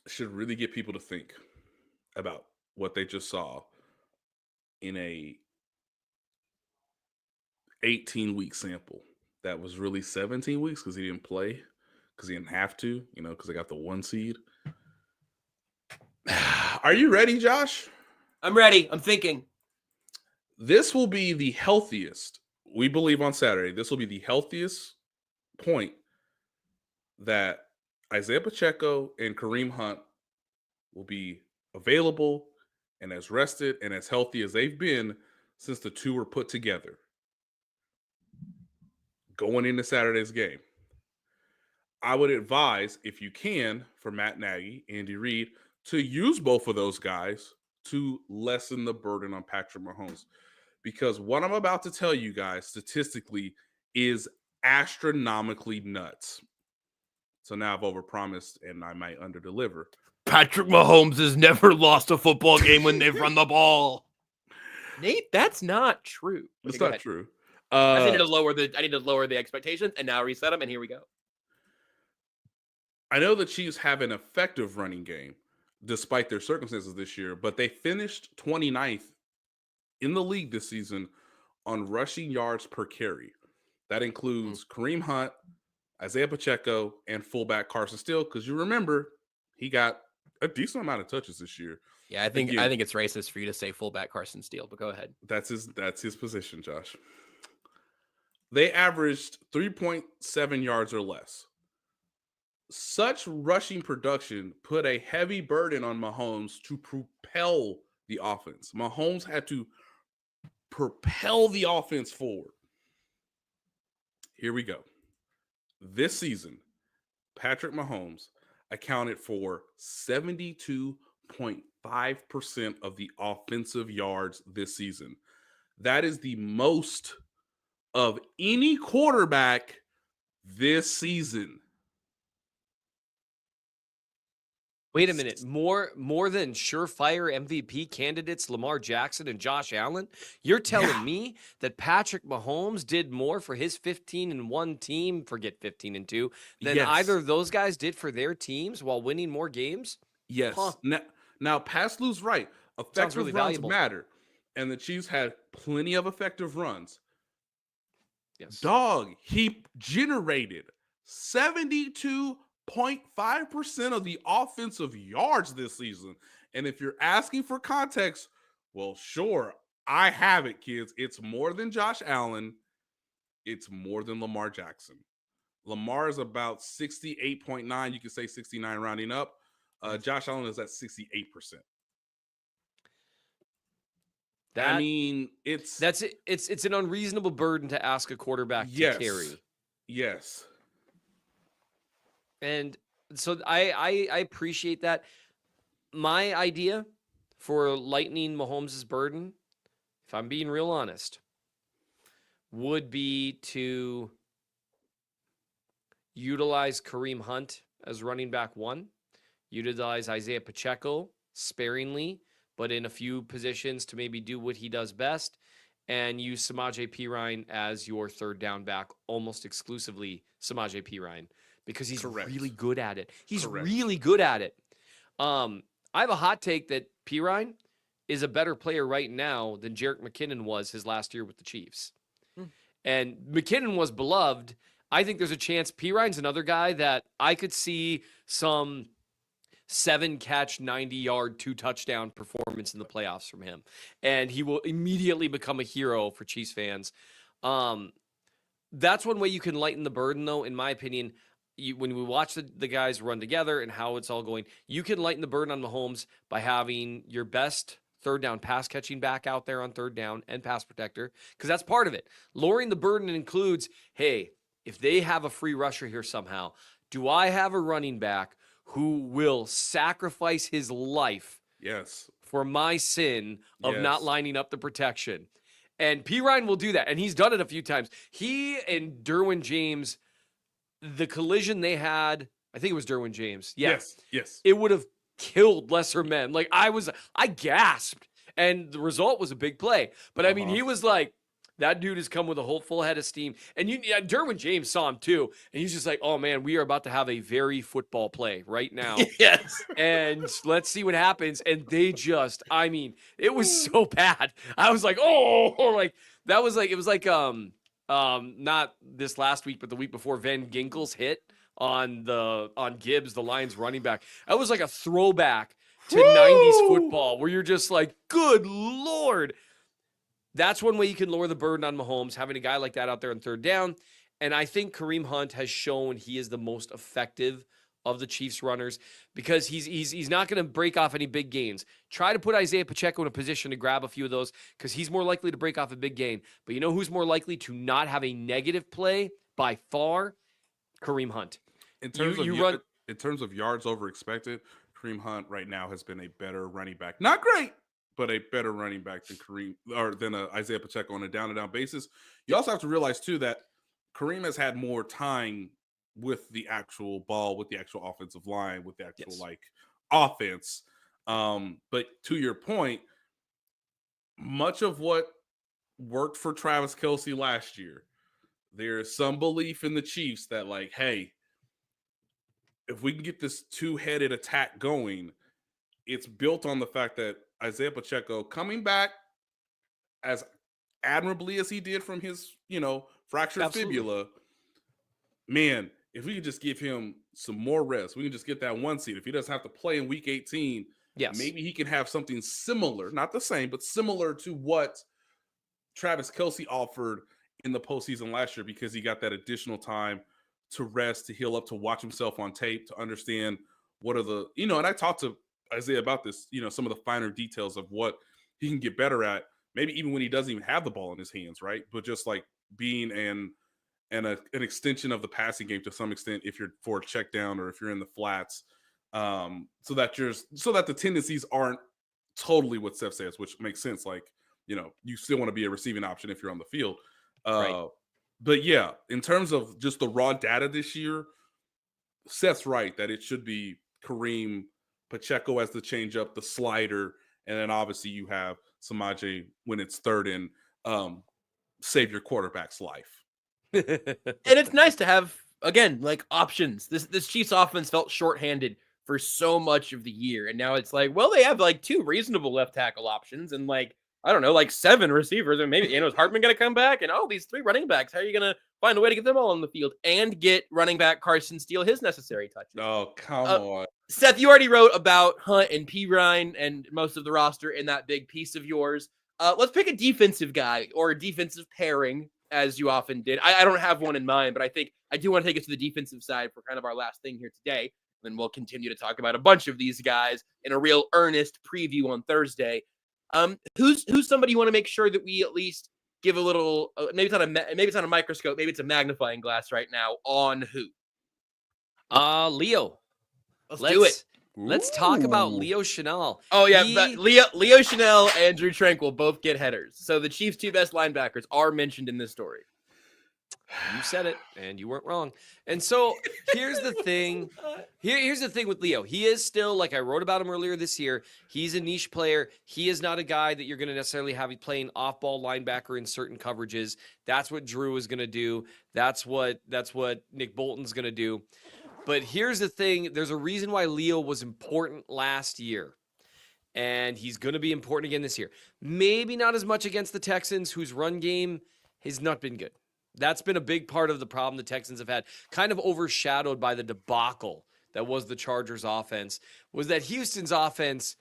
should really get people to think about what they just saw in a 18-week sample that was really 17 weeks because he didn't play, because he didn't have to, because they got the 1 seed. Are you ready, Josh? I'm ready. I'm thinking. This will be the healthiest, we believe on Saturday, this will be the healthiest point that Isaiah Pacheco and Kareem Hunt will be available and as rested and as healthy as they've been since the two were put together going into Saturday's game. I would advise, if you can, for Matt Nagy, Andy Reid, to use both of those guys to lessen the burden on Patrick Mahomes. Because what I'm about to tell you guys statistically is astronomically nuts. So now I've overpromised and I might underdeliver. Patrick Mahomes has never lost a football game when they've run the ball. Nate, that's not true. It's not true. I need to lower the expectations and now reset them, and here we go. I know the Chiefs have an effective running game despite their circumstances this year, but they finished 29th in the league this season on rushing yards per carry. That includes Kareem Hunt, Isaiah Pacheco, and fullback Carson Steele, because you remember he got a decent amount of touches this year. Yeah, I think it's racist for you to say fullback Carson Steele, but go ahead. That's his position, Josh. They averaged 3.7 yards or less. Such rushing production put a heavy burden on Mahomes to propel the offense. Mahomes had to propel the offense forward. Here we go. This season, Patrick Mahomes accounted for 72.5% of the offensive yards this season. That is the most of any quarterback this season. Wait a minute. More than surefire MVP candidates Lamar Jackson and Josh Allen? You're telling me that Patrick Mahomes did more for his 15-1 team, forget 15-2, than either of those guys did for their teams while winning more games? Yes. Huh. Now pass lose right. Effective really runs valuable. matter. And the Chiefs had plenty of effective runs. Yes. Dog, he generated 72.5% of the offensive yards this season. And if you're asking for context, well, sure, I have it, kids. It's more than Josh Allen. It's more than Lamar Jackson. Lamar is about 68.9. You can say 69 rounding up. Josh Allen is at 68%. I mean, it's an unreasonable burden to ask a quarterback to carry. Yes. And so I appreciate that. My idea for lightening Mahomes' burden, if I'm being real honest, would be to utilize Kareem Hunt as running back 1, utilize Isaiah Pacheco sparingly, but in a few positions to maybe do what he does best, and use Samaje Perine as your third down back, almost exclusively Samaje Perine, because he's really good at it. He's really good at it. I have a hot take that Perine is a better player right now than Jerick McKinnon was his last year with the Chiefs. And McKinnon was beloved. I think there's a chance Perine's another guy that I could see some 7-catch, 90-yard, 2-touchdown performance in the playoffs from him. And he will immediately become a hero for Chiefs fans. That's one way you can lighten the burden, though, in my opinion. When we watch the guys run together and how it's all going, you can lighten the burden on Mahomes by having your best third down pass catching back out there on third down and pass protector, because that's part of it. Lowering the burden includes, hey, if they have a free rusher here somehow, do I have a running back who will sacrifice his life for my sin of not lining up the protection? And Perine will do that, and he's done it a few times. He and Derwin James, the collision they had, I think it was Derwin James. Yes. It would have killed lesser men. Like, I gasped, and the result was a big play. But I mean, he was like, that dude has come with a full head of steam. And Derwin James saw him too, and he's just like, oh man, we are about to have a very football play right now. Yes. And let's see what happens. And they just, I mean, it was so bad. I was like, oh, like that was like, it was like, not this last week, but the week before, Van Ginkel's hit on Gibbs, the Lions running back. That was like a throwback to 90s football where you're just like, good Lord. That's one way you can lower the burden on Mahomes, having a guy like that out there on third down. And I think Kareem Hunt has shown he is the most effective of the Chiefs runners, because he's not going to break off any big gains. Try to put Isaiah Pacheco in a position to grab a few of those, because he's more likely to break off a big gain. But you know who's more likely to not have a negative play by far? Kareem Hunt. In terms of yards over expected, Kareem Hunt right now has been a better running back. Not great, but a better running back than Isaiah Pacheco on a down-to-down basis. You also have to realize, too, that Kareem has had more time with the actual ball, with the actual offensive line, with the actual offense. But to your point, much of what worked for Travis Kelce last year, there's some belief in the Chiefs that, like, hey, if we can get this two-headed attack going, it's built on the fact that Isaiah Pacheco coming back as admirably as he did from his, fractured fibula, man, if we could just give him some more rest, we can just get that 1 seed. If he doesn't have to play in week 18, maybe he can have something similar, not the same, but similar to what Travis Kelce offered in the postseason last year, because he got that additional time to rest, to heal up, to watch himself on tape, to understand what are the, and I talked to Isaiah about this, some of the finer details of what he can get better at, maybe even when he doesn't even have the ball in his hands, right? But just like being an extension of the passing game to some extent, if you're for a check down or if you're in the flats, so that the tendencies aren't totally what Seth says, which makes sense. Like, you still want to be a receiving option if you're on the field. Right. But yeah, in terms of just the raw data this year, Seth's right that it should be Kareem, Pacheco as the changeup, the slider, and then obviously you have Samaje when it's third and save your quarterback's life. And it's nice to have, again, like, options. This Chiefs offense felt shorthanded for so much of the year, and now it's like, well, they have like 2 reasonable left tackle options and like, I don't know, like 7 receivers, and maybe, is Hartman going to come back? And these 3 running backs, how are you going to find a way to get them all on the field and get running back Carson Steele his necessary touches? Oh, come on. Seth, you already wrote about Hunt and Perine and most of the roster in that big piece of yours. Let's pick a defensive guy or a defensive pairing, as you often did. I don't have one in mind, but I think I do want to take us to the defensive side for kind of our last thing here today. Then we'll continue to talk about a bunch of these guys in a real earnest preview on Thursday. Who's somebody you want to make sure that we at least give a little, maybe it's not a microscope, maybe it's a magnifying glass right now on who? Leo. Let's do it. Let's talk about Ooh. Leo Chanel. Oh yeah, but Leo Chanel, Andrew Tranquil both get headers. So the Chiefs' 2 best linebackers are mentioned in this story. You said it, and you weren't wrong. And so here's the thing. Here's the thing with Leo. He is still, like I wrote about him earlier this year, he's a niche player. He is not a guy that you're going to necessarily have playing off-ball linebacker in certain coverages. That's what Drew is going to do. That's what Nick Bolton's going to do. But here's the thing. There's a reason why Leo was important last year. And he's going to be important again this year. Maybe not as much against the Texans, whose run game has not been good. That's been a big part of the problem the Texans have had, kind of overshadowed by the debacle that was the Chargers offense, was that Houston's offense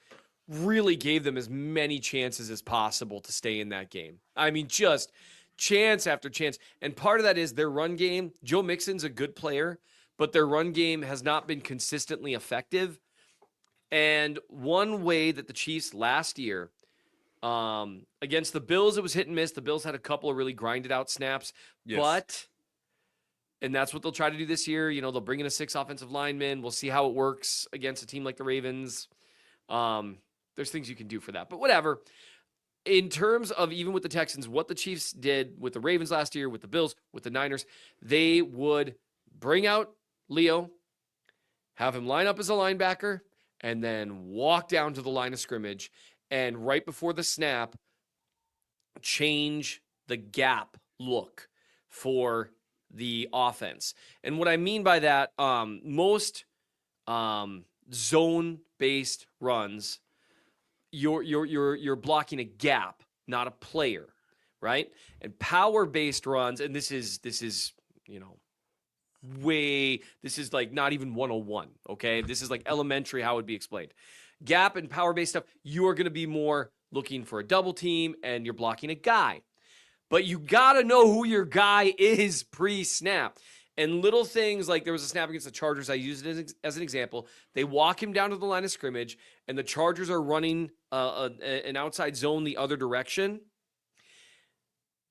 really gave them as many chances as possible to stay in that game. I mean, just chance after chance. And part of that is their run game. Joe Mixon's a good player, but their run game has not been consistently effective. And one way that the Chiefs last year, against the Bills, it was hit and miss. The Bills had a couple of really grinded out snaps, and that's what they'll try to do this year. You know, they'll bring in a 6 offensive linemen. We'll see how it works against a team like the Ravens. There's things you can do for that, but whatever. In terms of even with the Texans, what the Chiefs did with the Ravens last year, with the Bills, with the Niners, they would bring out Leo, have him line up as a linebacker, and then walk down to the line of scrimmage, and right before the snap, change the gap look for the offense. And what I mean by that, most zone-based runs, you're blocking a gap, not a player, right? And power-based runs, and this is you know, this is like not even 101, okay? This is like elementary how it would be explained. Gap and power-based stuff, you are going to be more looking for a double team and you're blocking a guy. But you got to know who your guy is pre-snap. And little things like there was a snap against the Chargers. I used it as an example. They walk him down to the line of scrimmage and the Chargers are running an outside zone the other direction.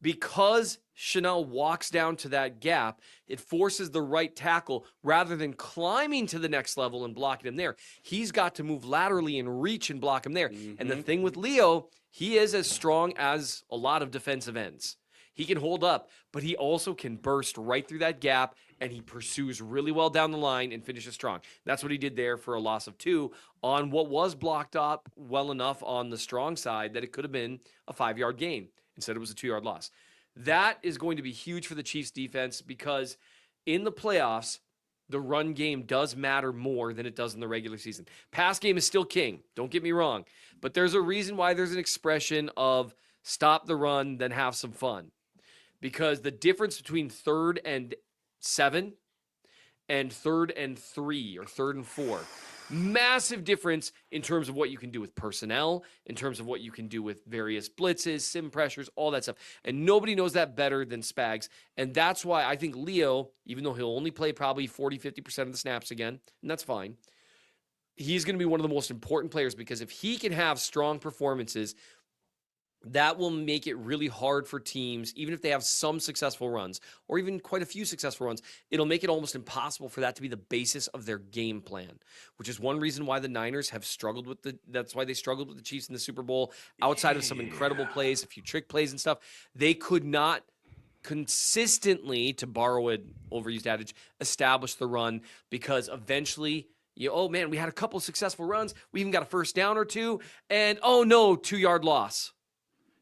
Because Chanel walks down to that gap, it forces the right tackle, rather than climbing to the next level and blocking him there, he's got to move laterally and reach and block him there. Mm-hmm. And the thing with Leo, he is as strong as a lot of defensive ends. He can hold up, but he also can burst right through that gap, and he pursues really well down the line and finishes strong. That's what he did there for a loss of 2 on what was blocked up well enough on the strong side that it could have been a 5-yard gain. Instead, it was a 2-yard loss. That is going to be huge for the Chiefs defense because in the playoffs, the run game does matter more than it does in the regular season. Pass game is still king. Don't get me wrong. But there's a reason why there's an expression of stop the run, then have some fun. Because the difference between 3rd and 7 and 3rd and 3 or 3rd and 4, massive difference in terms of what you can do with personnel, in terms of what you can do with various blitzes, sim pressures, all that stuff. And nobody knows that better than Spags. And that's why I think Leo, even though he'll only play probably 40, 50% of the snaps again, and that's fine, he's going to be one of the most important players because if he can have strong performances, that will make it really hard for teams, even if they have some successful runs or even quite a few successful runs, it'll make it almost impossible for that to be the basis of their game plan, which is one reason why the Niners have struggled with that's why they struggled with the Chiefs in the Super Bowl. Outside of some incredible plays, a few trick plays and stuff, they could not consistently, to borrow an overused adage, establish the run because eventually oh man, we had a couple successful runs. We even got a first down or 2 and oh no, 2-yard loss.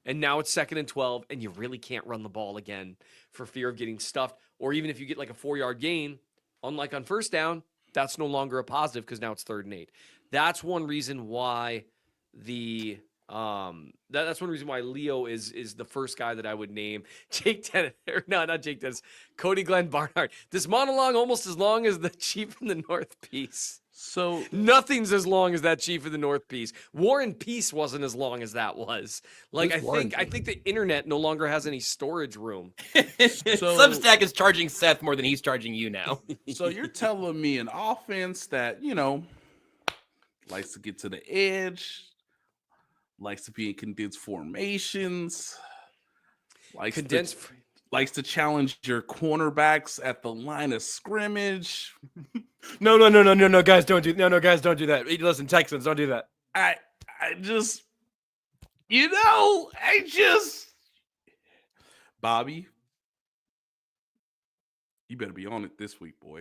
And now it's 2nd and 12, and you really can't run the ball again for fear of getting stuffed. Or even if you get like a 4-yard gain, unlike on first down, that's no longer a positive because now it's 3rd and 8. That's one reason why that's one reason why Leo is the first guy that I would name. Jake Dennis, no, not Jake Dennis, Cody Glenn Barnhart. This monologue almost as long as the Chief in the North piece. So nothing's as long as that Chief of the North piece. War and Peace wasn't as long as that was. Like I think the internet no longer has any storage room. Substack is charging Seth more than he's charging you now. So you're telling me an offense that, likes to get to the edge, likes to be in condensed formations, likes Condensed. likes to challenge your cornerbacks at the line of scrimmage. No, guys, don't do that. Listen, Texans, don't do that. I just Bobby, you better be on it this week, boy.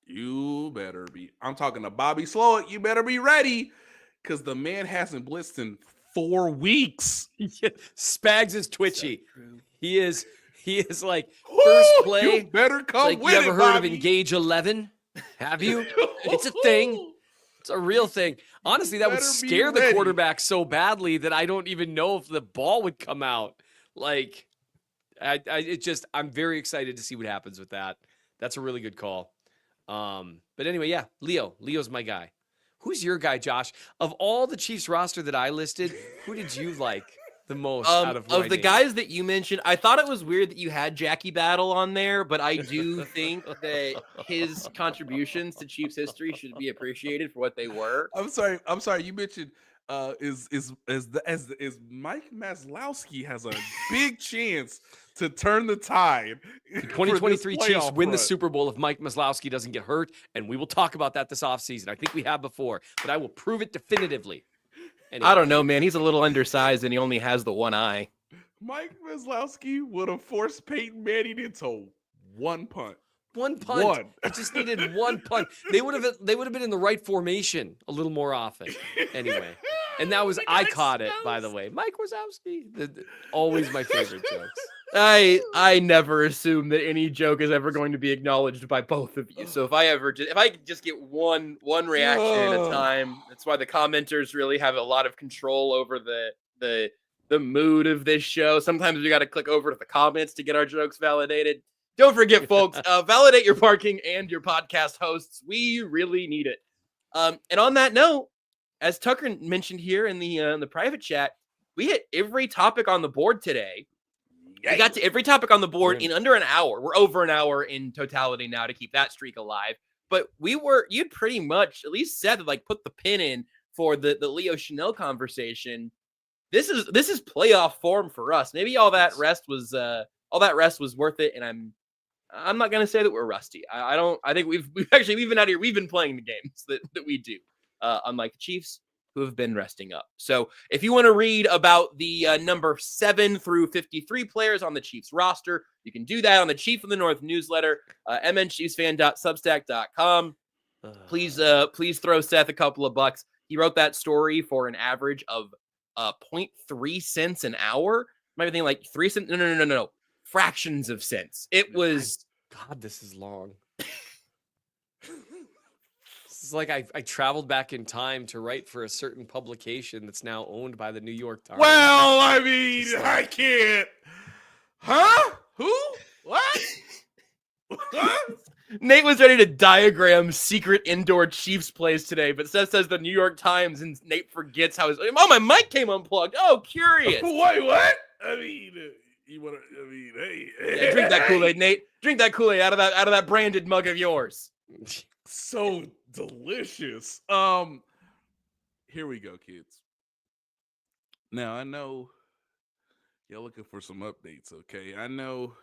You better be. I'm talking to Bobby Slowik. You better be ready, because the man hasn't blitzed in 4 weeks. Spags is twitchy. He is like first play. You better come like, with you it, ever heard Bobby. of Engage 11? Have you? It's a thing. It's a real thing. Honestly, that would better be scare the ready. quarterback so badly that I don't even know if the ball would come out. Like, I'm very excited to see what happens with that. That's a really good call. But anyway, yeah, Leo's my guy. Who's your guy, Josh? Of all the Chiefs roster that I listed, who did you like the most out of the guys that you mentioned? I thought it was weird that you had Jackie Battle on there, but I do think that his contributions to Chiefs history should be appreciated for what they were. I'm sorry. You mentioned is Mike Maslowski has a big chance to turn the tide. 2023 Chiefs win the Super Bowl if Mike Maslowski doesn't get hurt, and we will talk about that this offseason. I think we have before, but I will prove it definitively. Anyway. I don't know, man. He's a little undersized, and he only has the one eye. Mike Maslowski would have forced Peyton Manning into one punt. One punt. It just needed one punt. They would have been in the right formation a little more often. Anyway. And that was I caught it, by the way. Mike Wazowski. Always my favorite jokes. I never assume that any joke is ever going to be acknowledged by both of you. So if I just get one reaction at a time, that's why the commenters really have a lot of control over the mood of this show. Sometimes we got to click over to the comments to get our jokes validated. Don't forget, folks, validate your parking and your podcast hosts. We really need it. And on that note, as Tucker mentioned here in the private chat, we hit every topic on the board today. We got to every topic on the board in under an hour. We're over an hour in totality now to keep that streak alive. But you'd pretty much, at least Seth, like put the pin in for the Leo Chanel conversation. This is playoff form for us. Maybe all that rest was worth it. And I'm not gonna say that we're rusty. I think we've been out here. We've been playing the games that we do. Unlike the Chiefs, who have been resting up. So if you want to read about the number 7 through 53 players on the Chiefs roster, you can do that on the Chief of the North newsletter, mnchiefsfan.substack.com. Please throw Seth a couple of bucks. He wrote that story for an average of 0.3 cents an hour. Might be thinking like 3 cents. No. Fractions of cents. It was. God, this is long. It's like I traveled back in time to write for a certain publication that's now owned by the New York Times. Well, I mean, I can't. Huh? Who? What? Nate was ready to diagram secret indoor Chiefs plays today, but Seth says the New York Times, and Nate forgets how my mic came unplugged. Oh, curious. Wait, what? I mean, hey. Yeah, drink that Kool-Aid, Nate. Drink that Kool-Aid out of that branded mug of yours. So delicious. Here we go, kids. Now I know y'all looking for some updates, okay? I know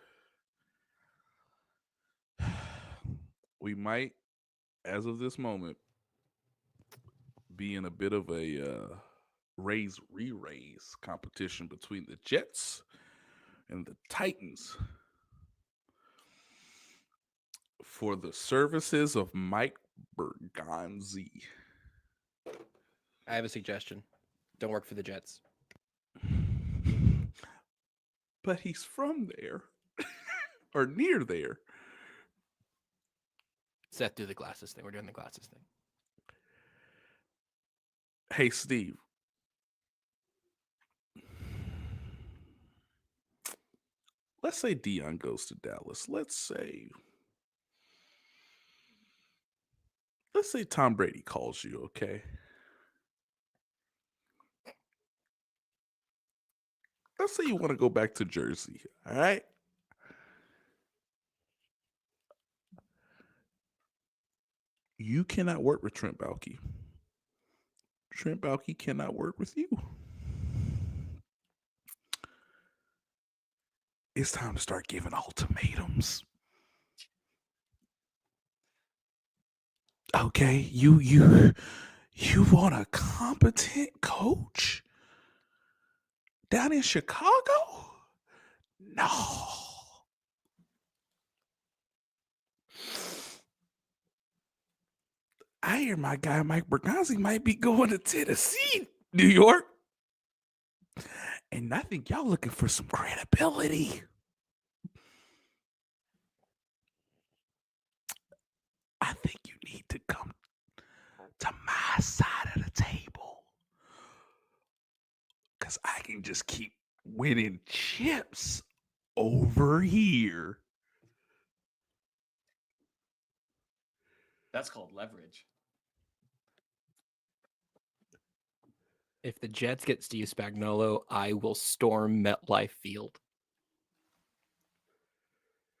we might, as of this moment, be in a bit of a raise competition between the Jets and the Titans for the services of Mike Bergonzi. I have a suggestion. Don't work for the Jets. But he's from there. Or near there. Seth, do the glasses thing. We're doing the glasses thing. Hey, Steve. Let's say Dion goes to Dallas. Let's say Tom Brady calls you, okay? Let's say you want to go back to Jersey, all right? You cannot work with Trent Baalke. Trent Baalke cannot work with you. It's time to start giving ultimatums. Okay, you want a competent coach down in Chicago? No. I hear my guy Mike Bergazzi might be going to Tennessee, New York. And I think y'all looking for some credibility. I think you need to come to my side of the table. Because I can just keep winning chips over here. That's called leverage. If the Jets get Steve Spagnuolo, I will storm MetLife Field.